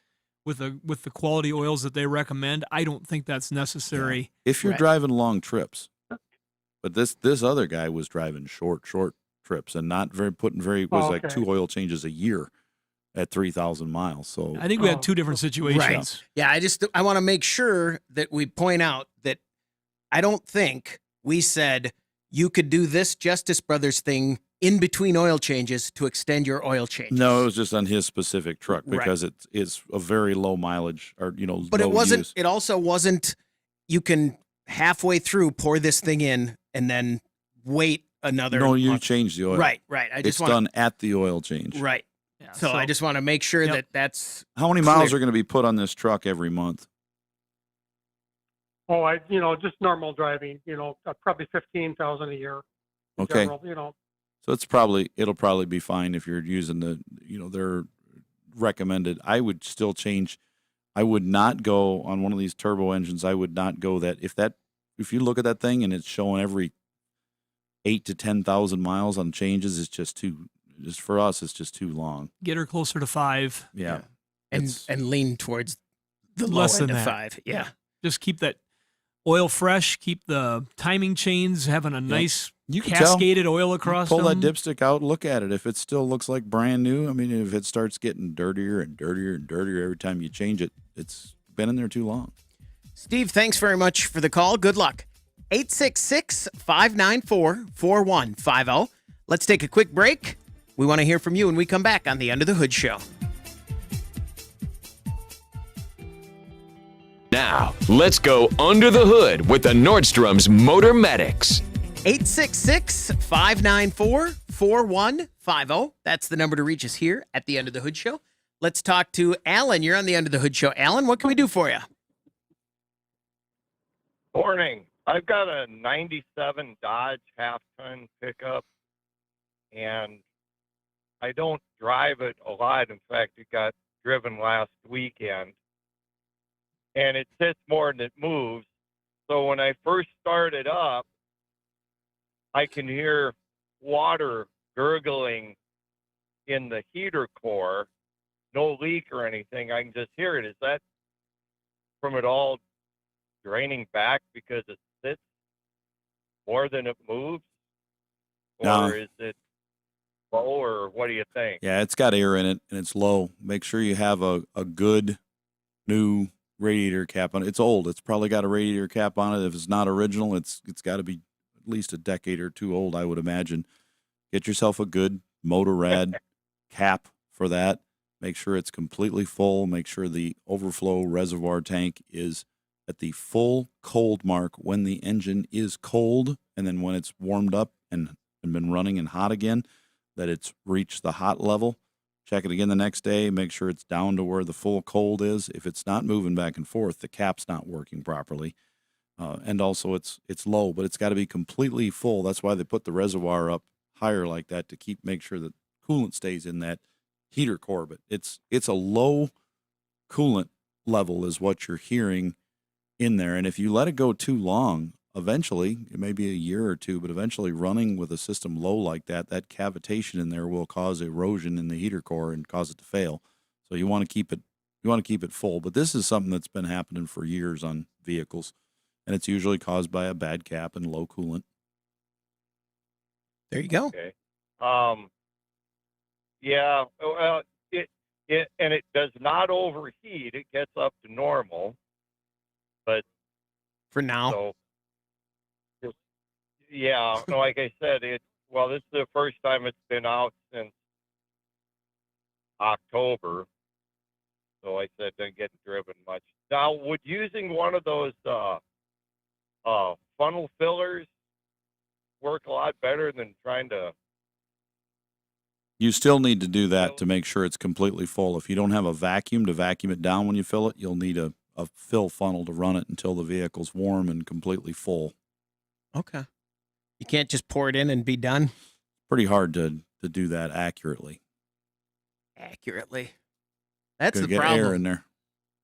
with the quality oils that they recommend, I don't think that's necessary. If you're Right. driving long trips, but this other guy was driving short trips and not like okay. 2 oil changes a year at 3,000 miles. So I think we had two different situations. Right. Yeah, I want to make sure that we point out that I don't think we said you could do this Justice Brothers thing in between oil changes to extend your oil change. no, it was just on his specific truck Right. because it's a very low mileage or But it low wasn't. use. It also wasn't. You can halfway through pour this thing in and then wait another. No, you month. change the oil. Right. Right. I It's just want done at the oil change. Right. Yeah, So I just want to make sure that that's How many miles clear. are going to be put on this truck every month? Oh, just normal driving, probably 15,000 a year. in Okay. General, So it'll probably be fine if you're using their recommended. I would still change. I would not go on one of these turbo engines. I would not go if you look at that thing and it's showing every 8 to 10,000 miles on changes, it's just for us, it's just too long. Get her closer to 5. Yeah. and lean towards the low Less end than of that. 5. Yeah. Just keep that oil fresh. Keep the timing chains having a nice You can tell. cascaded oil across Pull them. that dipstick out, look at it. If it still looks like brand new, I mean, if it starts getting dirtier and dirtier and dirtier every time you change it, it's been in there too long. Steve, thanks very much for the call. Good luck. 866-594-4150. Let's take a quick break. We want to hear from you when we come back on the Under the Hood Show. Now, let's go under the hood with the Nordstrom's Motor Medics. 866-594-4150. That's the number to reach us here at the Under the Hood Show. Let's talk to Alan. You're on the Under the Hood Show. Alan, what can we do for you? Morning. I've got a 97 Dodge half-ton pickup, and I don't drive it a lot. In fact, it got driven last weekend, and it sits more than it moves. So when I first start it up, I can hear water gurgling in the heater core. No leak or anything. I can just hear it. Is that from it all draining back because it sits more than it moves? Or No. is it low, or what do you think? Yeah, it's got air in it and it's low. Make sure you have a good new radiator cap on it. It's old. It's probably got a radiator cap on it. If it's not original, it's got to be at least a decade or two old, I would imagine. Get yourself a good Motor Rad cap for that. Make sure it's completely full. Make sure the overflow reservoir tank is at the full cold mark when the engine is cold, and then when it's warmed up and been running and hot again, that it's reached the hot level. Check it again the next day. Make sure it's down to where the full cold is. If it's not moving back and forth, the cap's not working properly. And also it's low, but it's got to be completely full. That's why they put the reservoir up higher like that to make sure that coolant stays in that heater core. But it's a low coolant level is what you're hearing in there. And if you let it go too long, eventually, it may be a year or two, but eventually running with a system low like that cavitation in there will cause erosion in the heater core and cause it to fail. So you want to keep it full. But this is something that's been happening for years on vehicles, and it's usually caused by a bad cap and low coolant. There you go. Okay. Yeah. Well, it does not overheat. It gets up to normal, but for now. So, yeah. Like I said, this is the first time it's been out since October. So I said, doesn't get driven much. Now, would using one of those funnel fillers work a lot better than trying to? You still need to do that to make sure it's completely full. If you don't have a vacuum to vacuum it down when you fill it, you'll need a fill funnel to run it until the vehicle's warm and completely full. Okay. You can't just pour it in and be done? Pretty hard to do that accurately. Accurately. That's Gotta the get problem. air in there.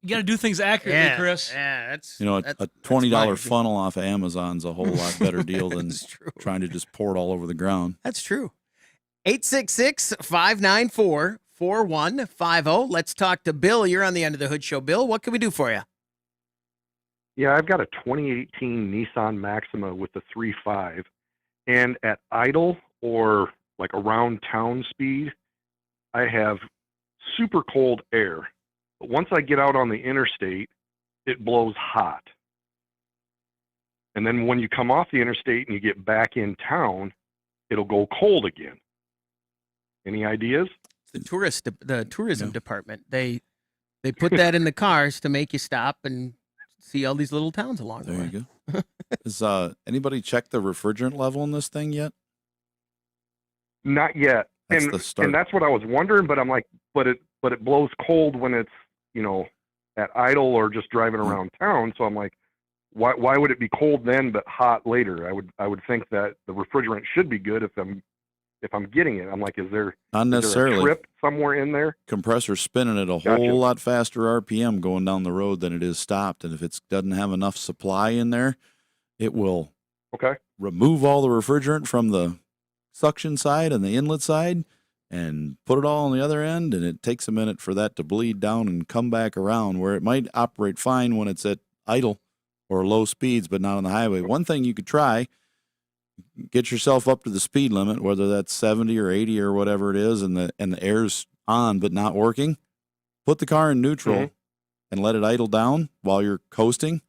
You got to do things accurately, Yeah, Chris. Yeah, that's You know, that's a $20 fine. funnel off of Amazon's a whole lot better deal than That's true. trying to just pour it all over the ground. That's true. 866-594-4150. 4150. Let's talk to Bill. You're on the Under the Hood Show. Bill, what can we do for you? Yeah, I've got a 2018 Nissan Maxima with the 3.5, and at idle or like around town speed, I have super cold air. But once I get out on the interstate, it blows hot. And then when you come off the interstate and you get back in town, it'll go cold again. Any ideas? The tourism department. They put that in the cars to make you stop and see all these little towns along the way. There you go. Has anybody checked the refrigerant level in this thing yet? Not yet. That's the start. And that's what I was wondering, but I'm like, but it blows cold when it's, at idle or just driving around town. So I'm like, why would it be cold then but hot later? I would think that the refrigerant should be good if I'm getting it. I'm like, is there Not necessarily. a trip somewhere in there? Compressor spinning at a Gotcha. whole lot faster RPM going down the road than it is stopped. And if it doesn't have enough supply in there, it will remove all the refrigerant from the suction side and the inlet side and put it all on the other end. And it takes a minute for that to bleed down and come back around, where it might operate fine when it's at idle or low speeds, but not on the highway. One thing you could try, get yourself up to the speed limit, whether that's 70 or 80 or whatever it is, and the air's on but not working. Put the car in neutral and let it idle down while you're coasting,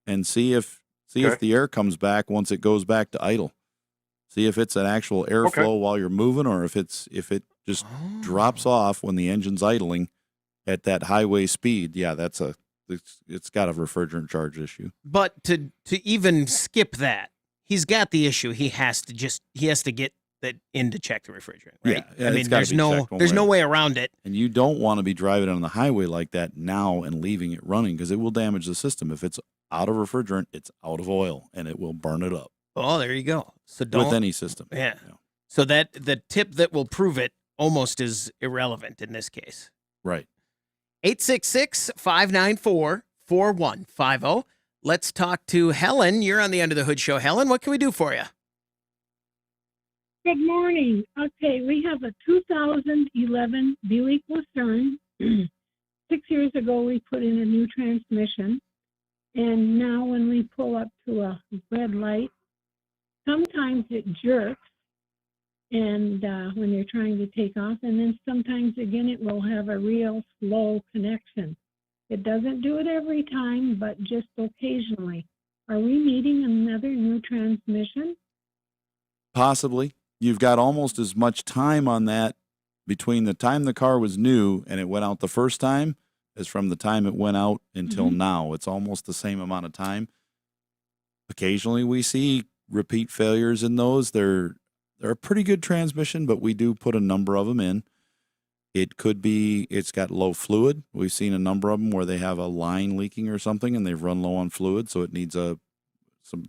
and see if the air comes back once it goes back to idle. See if it's an actual airflow while you're moving, or if it just drops off when the engine's idling at that highway speed. Yeah, it's got a refrigerant charge issue. But to even skip that, he's got the issue. He has to get that in to check the refrigerant, right? Yeah, I mean, it's gotta there's be no checked way around it. And you don't want to be driving on the highway like that now and leaving it running, because it will damage the system. If it's out of refrigerant, it's out of oil, and it will burn it up. Oh, there you go. So don't with any system. Yeah. So that the tip that will prove it almost is irrelevant in this case. Right. 866-594-4150. Let's talk to Helen. You're on the Under the Hood Show. Helen, what can we do for you? Good morning. Okay, we have a 2011 Buick Lucerne. 6 years ago, we put in a new transmission. And now when we pull up to a red light, sometimes it jerks, and when you're trying to take off, and then sometimes again it will have a real slow connection. It doesn't do it every time, but just occasionally. Are we needing another new transmission? Possibly. You've got almost as much time on that between the time the car was new and it went out the first time as from the time it went out until now. It's almost the same amount of time. Occasionally we see repeat failures in those. They're a pretty good transmission, but we do put a number of them in. It could be it's got low fluid. We've seen a number of them where they have a line leaking or something and they've run low on fluid, so it needs the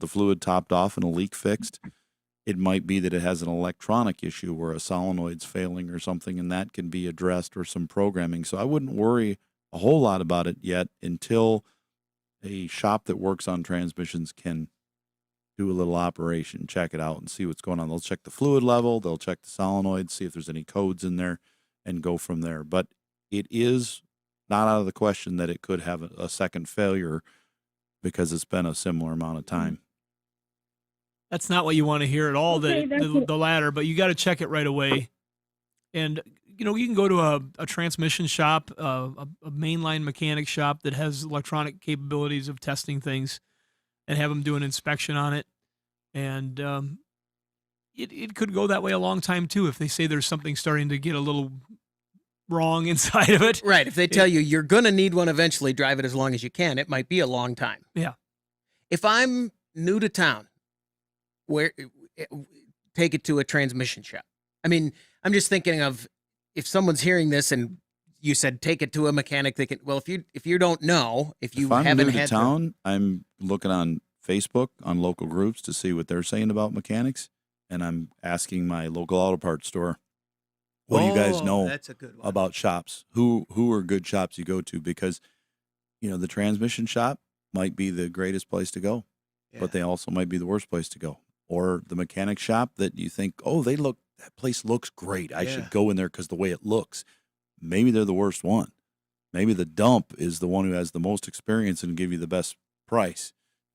fluid topped off and a leak fixed. It might be that it has an electronic issue where a solenoid's failing or something, and that can be addressed, or some programming. So I wouldn't worry a whole lot about it yet until a shop that works on transmissions can do a little operation, check it out and see what's going on. They'll check the fluid level, they'll check the solenoid, see if there's any codes in there, and go from there. But it is not out of the question that it could have a second failure because it's been a similar amount of time. That's not what you want to hear at all, Okay, the latter, but you got to check it right away. And, you can go to a transmission shop, a mainline mechanic shop that has electronic capabilities of testing things, and have them do an inspection on it. And it could go that way a long time, too, if they say there's something starting to get a little wrong inside of it. Right. If they tell you you're going to need one eventually, drive it as long as you can, it might be a long time. Yeah. If I'm new to town, take it to a transmission shop. I mean, I'm just thinking of if someone's hearing this and you said take it to a mechanic, they can. Well, if you don't know, if I'm new to town, I'm looking on Facebook on local groups to see what they're saying about mechanics, and I'm asking my local auto parts store, what do you guys know that's a good one. about shops? Who are good shops you go to? Because the transmission shop might be the greatest place to go, but they also might be the worst place to go. Or the mechanic shop that you think, that place looks great. I should go in there because the way it looks. maybe they're the worst one. Maybe the dump is the one who has the most experience and give you the best price,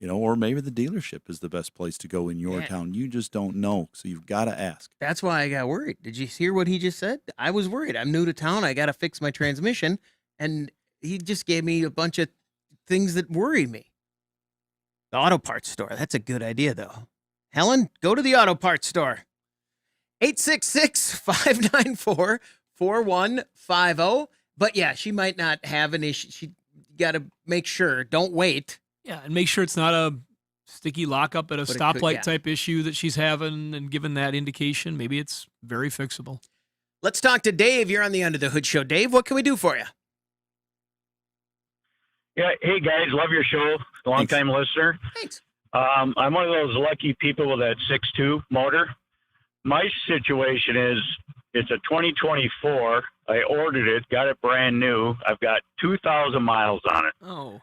or maybe the dealership is the best place to go in your town. You just don't know. So you've got to ask. That's why I got worried. Did you hear what he just said? I was worried. I'm new to town. I got to fix my transmission. And he just gave me a bunch of things that worry me. The auto parts store. That's a good idea, though. Helen, go to the auto parts store. 866-594-4150. But yeah, she might not have an issue. She got to make sure. Don't wait. Yeah, and make sure it's not a sticky lockup at a But it stoplight could- yeah. type issue that she's having, and given that indication, maybe it's very fixable. Let's talk to Dave. You're on the Under the Hood Show. Dave, what can we do for you? Yeah, hey guys, love your show. Long time listener. Thanks. I'm one of those lucky people with that 6.2 motor. My situation is it's a 2024. I ordered it, got it brand new. I've got 2,000 miles on it. Oh.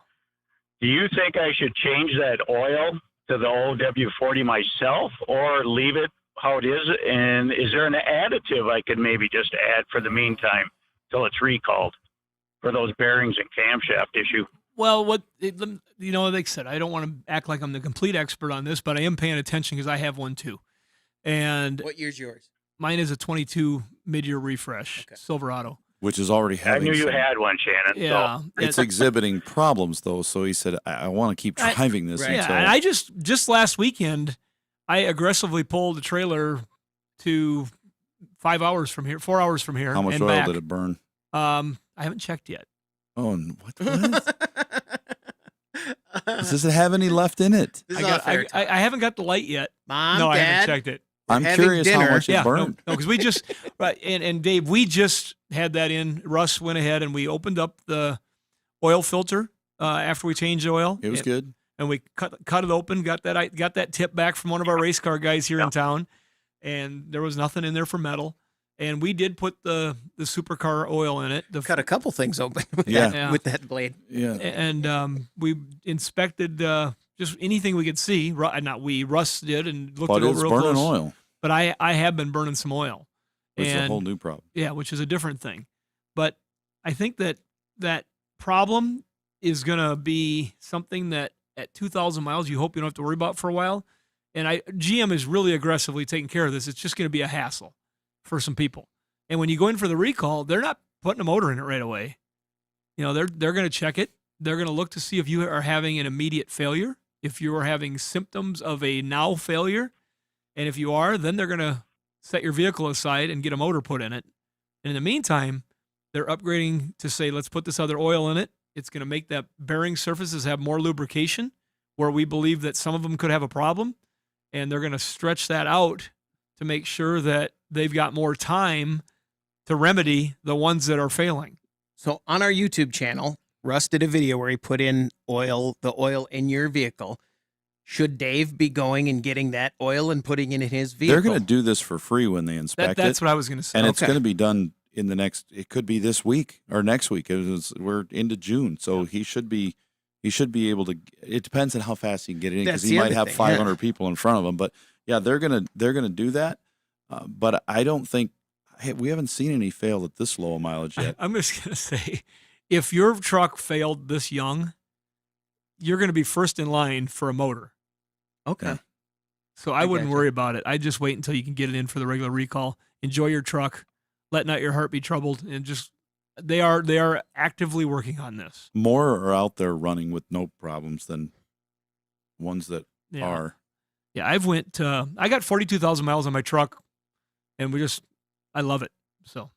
Do you think I should change that oil to the OW40 myself or leave it how it is? And is there an additive I could maybe just add for the meantime till it's recalled for those bearings and camshaft issue? Well, like I said, I don't want to act like I'm the complete expert on this, but I am paying attention because I have one too. And What year's yours? mine is a 22 mid-year refresh Silverado. Which is already I having knew you some- had one, Shannon. Yeah. So. It's exhibiting problems, though. So he said, I want to keep driving this Yeah, until... and I just last weekend, I aggressively pulled the trailer to 5 hours from here, 4 hours from here. How much and oil back. did it burn? I haven't checked yet. Oh, and what? Does it have any left in it? I haven't got the light yet. Mom, no, I Dad, haven't checked it. I'm curious how much it yeah, burned. No, because we just right, and Dave, we just had that in. Russ went ahead and we opened up the oil filter after we changed the oil. It was good. And we cut it open. Got that tip back from one of our race car guys here in town, and there was nothing in there for metal. And we did put the supercar oil in it. Cut a couple things open with, with that blade. Yeah. And we inspected just anything we could see. Russ did, and looked But it over it's real burning close. oil. But I have been burning some oil. Which is a And- whole new problem. Yeah, which is a different thing. But I think that problem is going to be something that at 2,000 miles, you hope you don't have to worry about for a while. And GM is really aggressively taking care of this. It's just going to be a hassle for some people. And when you go in for the recall, they're not putting a motor in it right away. They're going to check it. They're going to look to see if you are having an immediate failure, if you are having symptoms of a now failure. And if you are, then they're going to set your vehicle aside and get a motor put in it. And in the meantime, they're upgrading to say, let's put this other oil in it. It's going to make that bearing surfaces have more lubrication, where we believe that some of them could have a problem. And they're going to stretch that out to make sure that they've got more time to remedy the ones that are failing. So on our YouTube channel, Russ did a video where he put in the oil in your vehicle. Should Dave be going and getting that oil and putting it in his vehicle? They're going to do this for free when they inspect it. That's what I was going to say. And it's Okay. going to be done in it could be this week or next week. We're into June. So he should be able to, it depends on how fast he can get it in, because That's he the might other have thing, 500 people in front of him. But yeah, they're going to do that. But I don't think, we haven't seen any fail at this low mileage yet. I'm just going to say, if your truck failed this young, you're going to be first in line for a motor. Okay. So I wouldn't gotcha. worry about it. I'd just wait until you can get it in for the regular recall. Enjoy your truck. Let not your heart be troubled. And just, they are actively working on this. More are out there running with no problems than ones that Yeah. are. Yeah, I got 42,000 miles on my truck, and I love it. So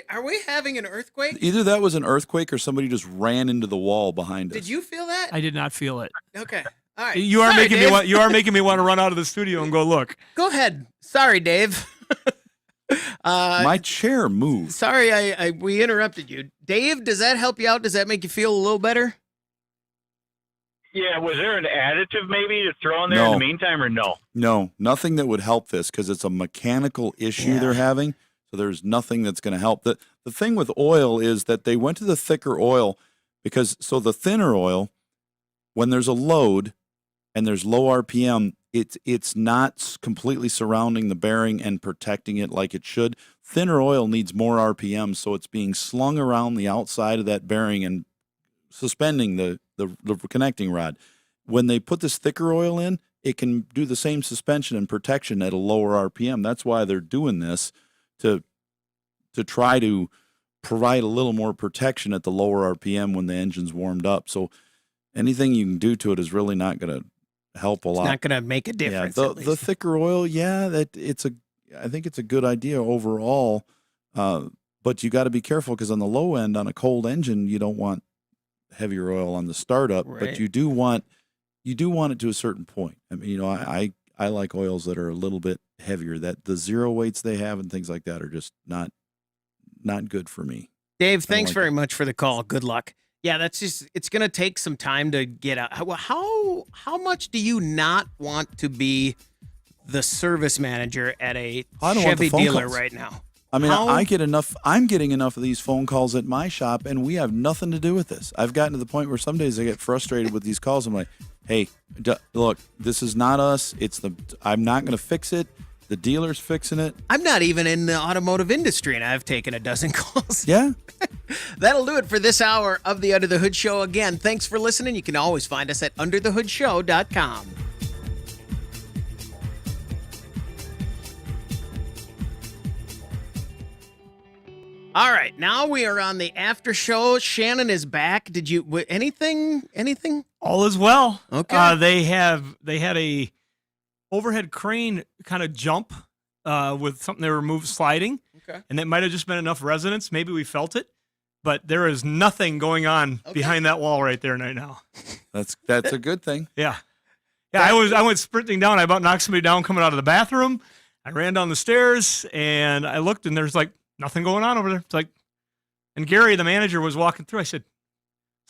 Are we having an earthquake? Either that was an earthquake or somebody just ran into the wall behind us. Did you feel that? I did not feel it. Okay. All right. You are Sorry, making Dave. me want to run out of the studio and go look. Go ahead. Sorry, Dave. My chair moved. Sorry, we interrupted you. Dave, does that help you out? Does that make you feel a little better? Yeah, was there an additive maybe to throw in there in No. the meantime, or no? No, nothing that would help this, because it's a mechanical issue they're having. So there's nothing that's going to help. The thing with oil is that they went to the thicker oil so the thinner oil, when there's a load and there's low RPM, it's not completely surrounding the bearing and protecting it like it should. Thinner oil needs more RPM, so it's being slung around the outside of that bearing and suspending the connecting rod. When they put this thicker oil in, it can do the same suspension and protection at a lower RPM. That's why they're doing this, to try to provide a little more protection at the lower RPM when the engine's warmed up. So anything you can do to it is really not going to help a lot. It's not going to make a difference. Yeah, the thicker oil, I think it's a good idea overall, but you got to be careful because on the low end, on a cold engine, you don't want heavier oil on the startup, Right. but you do want it to a certain point. I mean, I like oils that are a little bit heavier. That the zero weights they have and things like that are just not good for me. Dave, thanks very much for the call. Good luck. Yeah, it's going to take some time to get out. How much do you not want to be the service manager at a I don't want the Chevy phone dealer calls. right now? I mean, I'm getting enough of these phone calls at my shop, and we have nothing to do with this. I've gotten to the point where some days I get frustrated with these calls. I'm like, hey, look, this is not us. I'm not going to fix it. The dealer's fixing it. I'm not even in the automotive industry, and I've taken a dozen calls. Yeah. That'll do it for this hour of the Under the Hood Show. Again, thanks for listening. You can always find us at underthehoodshow.com. All right, now we are on the after show. Shannon is back. Did you anything? All is well. Okay. They had a overhead crane kind of jump with something they were sliding. Okay. And that might have just been enough resonance. Maybe we felt it, but there is nothing going on behind that wall right there right now. That's a good thing. Yeah. Yeah, I went sprinting down. I about knocked somebody down coming out of the bathroom. I ran down the stairs and I looked and there's like nothing going on over there. It's like, and Gary, the manager, was walking through. I said,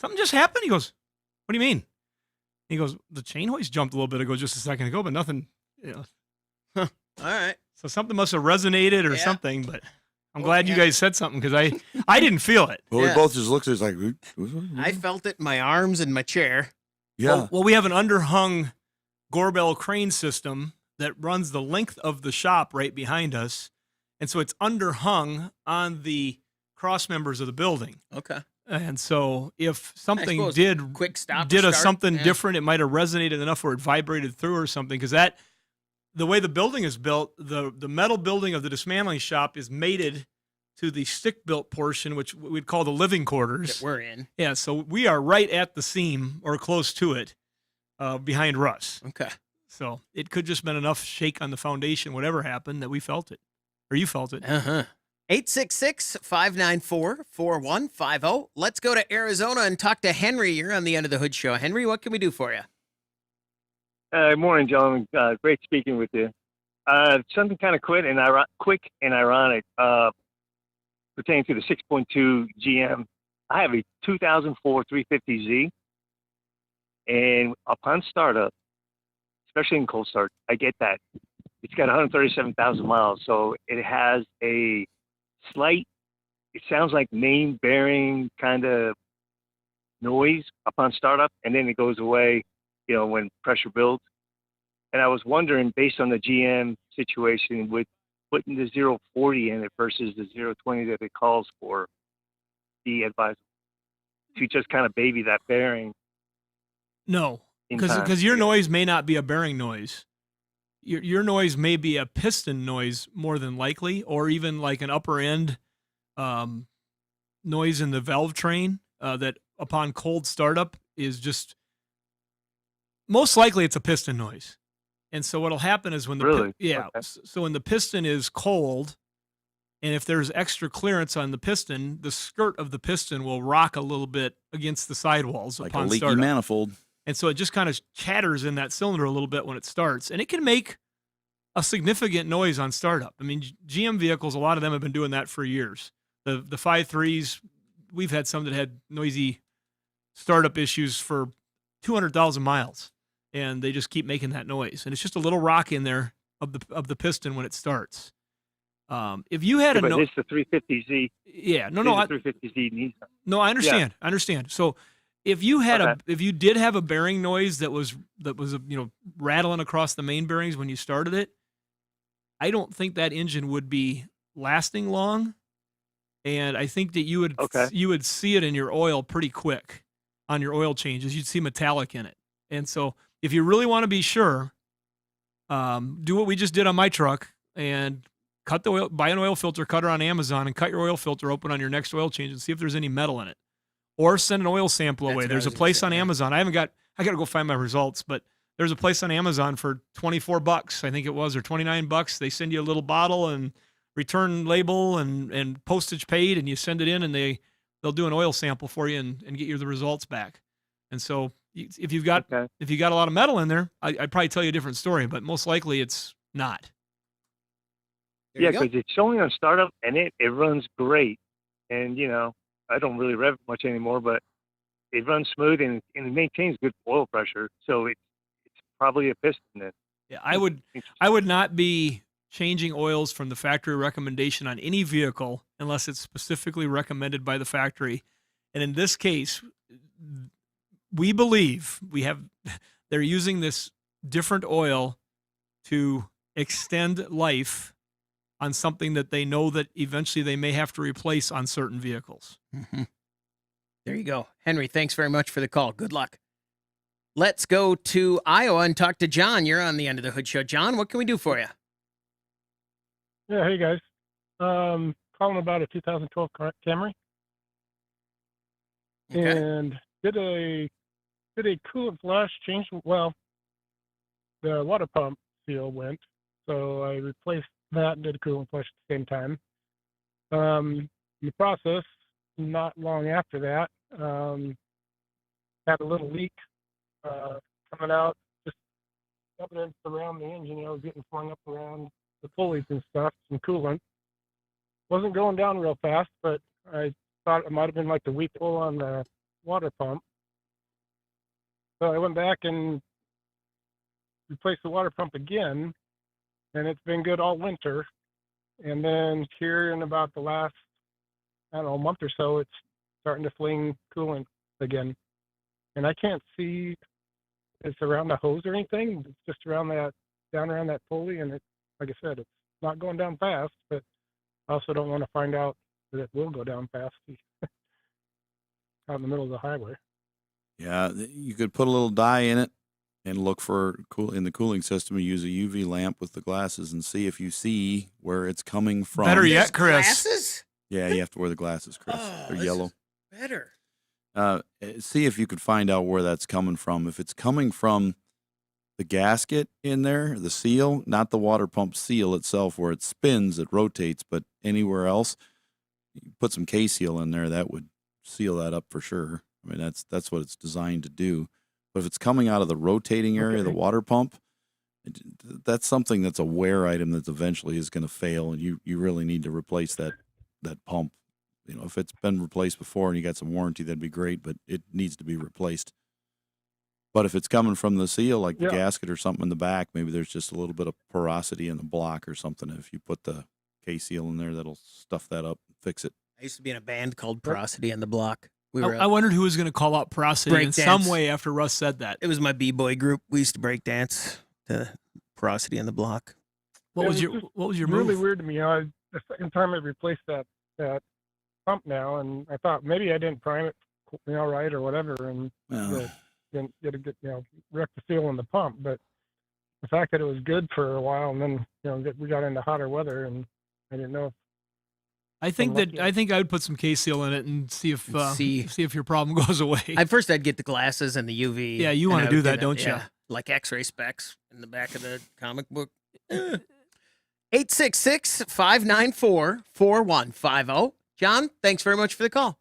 something just happened? He goes, what do you mean? He goes, the chain hoist jumped a little bit ago, just a second ago, but nothing, All right. So something must have resonated or something, but I'm glad you guys said something because I didn't feel it. Well, we both just looked at it like, I felt it in my arms and my chair. yeah. Well, we have an underhung Gorbel crane system that runs the length of the shop right behind us. And so it's underhung on the cross members of the building. Okay. And so if something suppose did quick stop or did start, something yeah. different, it might have resonated enough where it vibrated through or something. Because the way the building is built, the metal building of the dismantling shop is mated to the stick-built portion, which we'd call the living quarters. That we're in. Yeah, so we are right at the seam or close to it behind Russ. Okay. So it could just been enough shake on the foundation, whatever happened, that we felt it. Or you felt it. 866-594-4150. Let's go to Arizona and talk to Henry. You're on the Under the Hood Show. Henry, what can we do for you? Good morning, gentlemen. Great speaking with you. Something kind of quick and ironic pertaining to the 6.2 GM. I have a 2004 350Z, and upon startup, especially in cold start, I get that. It's got 137,000 miles, so it has a slight, it sounds like main bearing kind of noise upon startup, and then it goes away, when pressure builds. And I was wondering, based on the GM situation, with putting the 040 in it versus the 020 that it calls for, be advisable to just kind of baby that bearing. No, in time. because your noise may not be a bearing noise. Your noise may be a piston noise more than likely, or even like an upper end noise in the valve train that upon cold startup is just, most likely it's a piston noise. And so what'll happen is when Really? So when the piston is cold, and if there's extra clearance on the piston, the skirt of the piston will rock a little bit against the sidewalls Like a upon leaky startup. manifold. And so it just kind of chatters in that cylinder a little bit when it starts. And it can make a significant noise on startup. I mean, GM vehicles, a lot of them have been doing that for years. The 5.3s, we've had some that had noisy startup issues for 200,000 miles. And they just keep making that noise. And it's just a little rock in there of the piston when it starts. If you had But it's the 350Z. Yeah, no, It's the 350Z Nissan. No, I understand. I understand. So If you had Okay. if you did have a bearing noise that was rattling across the main bearings when you started it, I don't think that engine would be lasting long, and I think that you would see it in your oil pretty quick on your oil changes. You'd see metallic in it, and so if you really want to be sure, do what we just did on my truck and cut the oil. Buy an oil filter cutter on Amazon and cut your oil filter open on your next oil change and see if there's any metal in it. Or send an oil sample away. what I There's a was gonna place say, on yeah. Amazon. I got to go find my results, but there's a place on Amazon for $24, I think it was, or $29. They send you a little bottle and return label and postage paid, and you send it in, and they'll do an oil sample for you and get you the results back. And so if you've got a lot of metal in there, I'd probably tell you a different story, but most likely it's not. There Yeah, you go. because it's only on startup and it runs great. And, I don't really rev it much anymore, but it runs smooth and it maintains good oil pressure. So it's probably a piston then. Yeah, I would not be changing oils from the factory recommendation on any vehicle unless it's specifically recommended by the factory. And in this case, we believe they're using this different oil to extend life on something that they know that eventually they may have to replace on certain vehicles. Mm-hmm. There you go. Henry, thanks very much for the call. Good luck. Let's go to Iowa and talk to John. You're on the End of the Hood Show. John, what can we do for you? Yeah, hey guys. Calling about a 2012 Camry. Okay. And did a coolant flush change. Well, the water pump seal went, so I replaced that and did a coolant flush at the same time. In the process, not long after that, had a little leak coming out, just evidence around the engine. Getting flung up around the pulleys and stuff, some coolant. Wasn't going down real fast, but I thought it might have been like the weak pull on the water pump. So I went back and replaced the water pump again, and it's been good all winter. And then here in about the last, month or so, it's starting to fling coolant again. And I can't see it's around the hose or anything. It's just around down around that pulley, and like I said, it's not going down fast, but I also don't want to find out that it will go down fast out in the middle of the highway. Yeah, you could put a little dye in it and look for in the cooling system. You use a UV lamp with the glasses and see if you see where it's coming from. Better yet, Chris. Glasses? Yeah, you have to wear the glasses, Chris. Oh, They're this yellow. is better. See if you could find out where that's coming from. If it's coming from the gasket in there, the seal, not the water pump seal itself where it spins, it rotates, but anywhere else, you put some K-seal in there, that would seal that up for sure. I mean, that's what it's designed to do. But if it's coming out of the rotating area of the water pump, that's something that's a wear item that eventually is going to fail, and you really need to replace that pump. If it's been replaced before and you got some warranty, that'd be great, but it needs to be replaced. But if it's coming from the seal, like the gasket or something in the back, maybe there's just a little bit of porosity in the block or something. If you put the K-seal in there, that'll stuff that up and fix it. I used to be in a band called Porosity on the Block. I wondered who was going to call out porosity in some way after Russ said that. It was my B-boy group. We used to break dance to Porosity on the Block. What was your really move? weird to me. The second time I replaced that pump now, and I thought maybe I didn't prime it right or whatever, and didn't get a good wreck the seal on the pump. But the fact that it was good for a while, and then we got into hotter weather, and I didn't know. I think I would put some K-seal in it and see if your problem goes away. At first, I'd get the glasses and the UV. Yeah, you want to do that, don't you? Like X-ray specs in the back of the comic book. 866-594-4150. John, thanks very much for the call.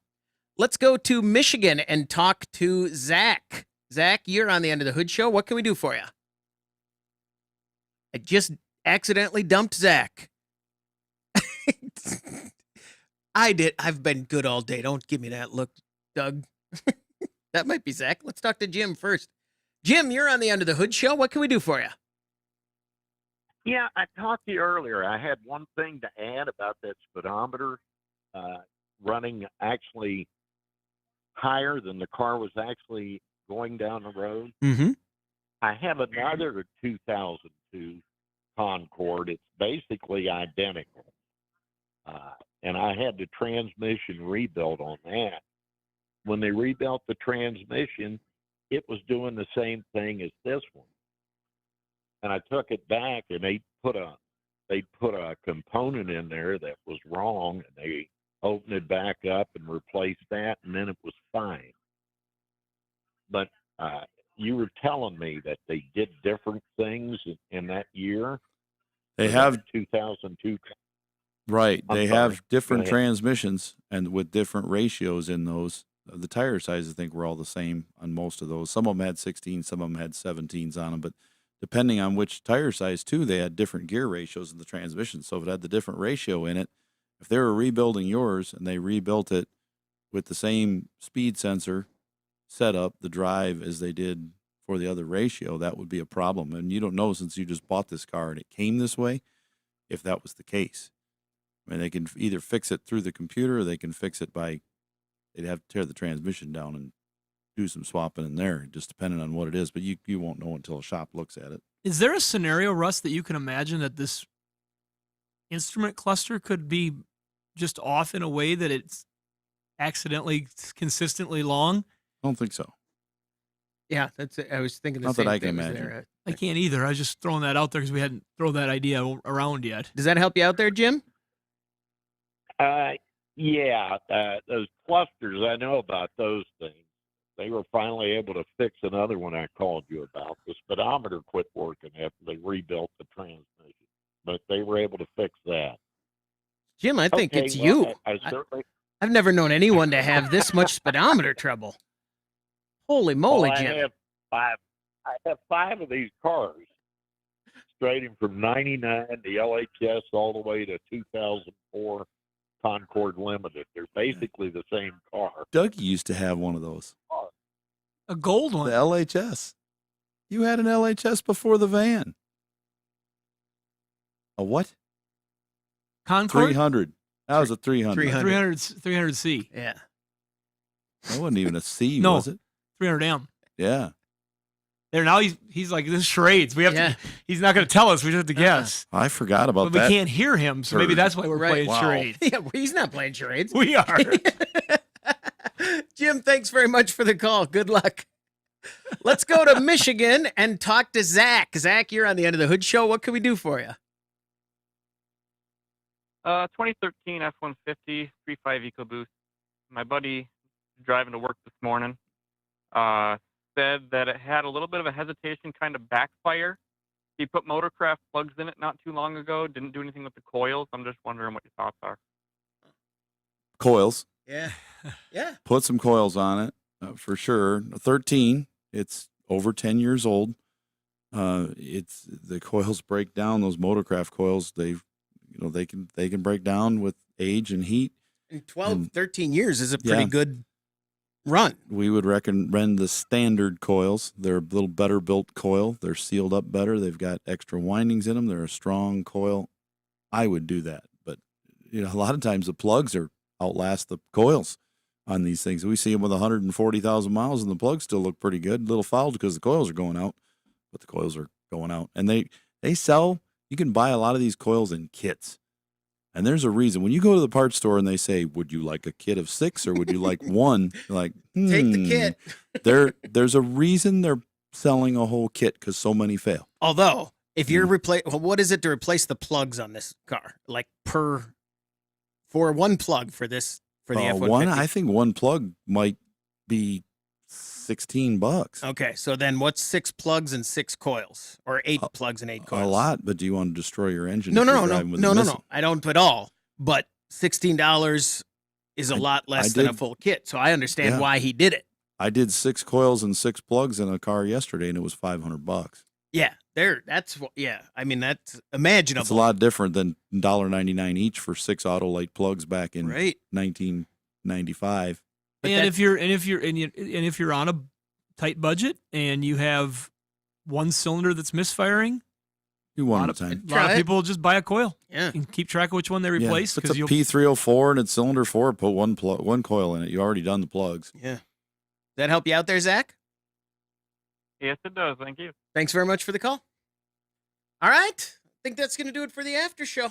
Let's go to Michigan and talk to Zach. Zach, you're on the End of the Hood Show. What can we do for you? I just accidentally dumped Zach. I did. I've been good all day. Don't give me that look, Doug. That might be Zach. Let's talk to Jim first. Jim, you're on the End of the Hood Show. What can we do for you? Yeah, I talked to you earlier. I had one thing to add about that speedometer running actually higher than the car was actually going down the road. Mm-hmm. I have another 2002 Concord. It's basically identical. And I had the transmission rebuilt on that. When they rebuilt the transmission, it was doing the same thing as this one. And I took it back, and they put a component in there that was wrong, and they opened it back up and replaced that, and then it was fine. But you were telling me that they did different things in that year. They have 2002. Right. I'm They sorry. have Go different ahead. transmissions and with different ratios in those. The tire sizes, I think, were all the same on most of those. Some of them had 16, some of them had 17s on them. But depending on which tire size, too, they had different gear ratios in the transmission. So if it had the different ratio in it, if they were rebuilding yours and they rebuilt it with the same speed sensor setup, the drive, as they did for the other ratio, that would be a problem. And you don't know, since you just bought this car and it came this way, if that was the case. I mean, they can either fix it through the computer, or they can fix it by, they'd have to tear the transmission down and do some swapping in there, just depending on what it is. But you won't know until a shop looks at it. Is there a scenario, Russ, that you can imagine that this instrument cluster could be just off in a way that it's accidentally consistently long? I don't think so. Yeah, that's it. I was thinking the Not same that I can thing. Was imagine. there I can't either. I was just throwing that out there because we hadn't thrown that idea around yet. Does that help you out there, Jim? Yeah, those clusters, I know about those things. They were finally able to fix another one I called you about. The speedometer quit working after they rebuilt the transmission, but they were able to fix that. Jim, I think Okay, it's well, you. I certainly. I've never known anyone to have this much speedometer trouble. Holy moly, Well, Jim. I have five of these cars, straight from '99, the LHS, all the way to 2004 Concord Limited. They're basically the same car. Dougie used to have one of those. A gold one. The LHS. You had an LHS before the van. A what? Concord? 300. That was a 300. 300C. Yeah. That wasn't even a C, No. was it? 300M. Yeah. There now he's like, this is charades. We have to. He's not going to tell us. We just have to guess. I forgot about But that. we can't hear him, so maybe turd. that's why we're playing Wow. charades. Yeah, well, he's not playing charades. We are. Jim, thanks very much for the call. Good luck. Let's go to Michigan and talk to Zach. Zach, you're on the End of the Hood Show. What can we do for you? 2013 F-150 3.5 EcoBoost. My buddy driving to work this morning said that it had a little bit of a hesitation kind of backfire. He put Motorcraft plugs in it not too long ago. Didn't do anything with the coils. I'm just wondering what your thoughts are. Coils. Yeah. Yeah. Put some coils on it for sure. 13. It's over 10 years old. It's the coils break down. Those Motorcraft coils, they can break down with age and heat. And 12, 13 years is a pretty good run. We would recommend the standard coils. They're a little better built coil. They're sealed up better. They've got extra windings in them. They're a strong coil. I would do that. But a lot of times the plugs outlast the coils on these things. We see them with 140,000 miles and the plugs still look pretty good. A little fouled because the coils are going out, but the coils are going out. And they sell, you can buy a lot of these coils in kits. And there's a reason. When you go to the parts store and they say, would you like a kit of 6 or would you like one? You're like, Take the kit. There's a reason they're selling a whole kit because so many fail. Although, if you're what is it to replace the plugs on this car? Like for one plug for the F-150? I think one plug might be $16. Okay, so then what's 6 plugs and 6 coils, or 8 plugs and 8 coils? A lot, but do you want to destroy your engine? No. if you're driving with it missing? I don't at all. But $16 is a lot less than a full kit, so I understand why he did it. I did 6 coils and 6 plugs in a car yesterday, and it was $500. Yeah, I mean, that's imaginable. It's a lot different than $1.99 each for 6 Autolite plugs back in 1995. And if you're on a tight budget and you have one cylinder that's misfiring, You one at a time. A lot of people just buy a coil. Yeah. And keep track of which one they replace. If it's a P304 and it's cylinder 4, put one coil in it. You already done the plugs. Yeah. that help you out there, Zach? Yes, it does. Thank you. Thanks very much for the call. All right. I think that's going to do it for the after show.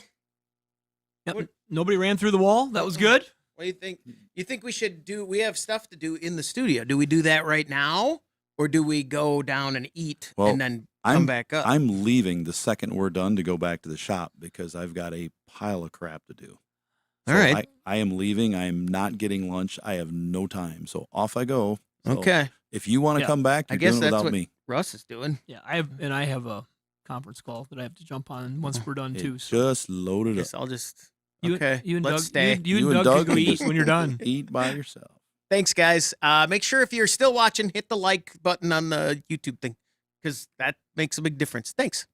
Yep. Nobody ran through the wall. That was good. What do you think? You think we should do? We have stuff to do in the studio. Do we do that right now, or do we go down and eat and then come back up? I'm leaving the second we're done to go back to the shop because I've got a pile of crap to do. All right. I am leaving. I am not getting lunch. I have no time. So off I go. So Okay. If you want to come back, I you're guess doing it that's without what me. Russ is doing. Yeah, I have a conference call that I have to jump on once we're done too. So Just load it Guess up. I'll just. you, Okay. you and let's Doug, stay. You and Doug can go eat when you're done. Eat by yourself. Thanks, guys. Make sure if you're still watching, hit the like button on the YouTube thing because that makes a big difference. Thanks.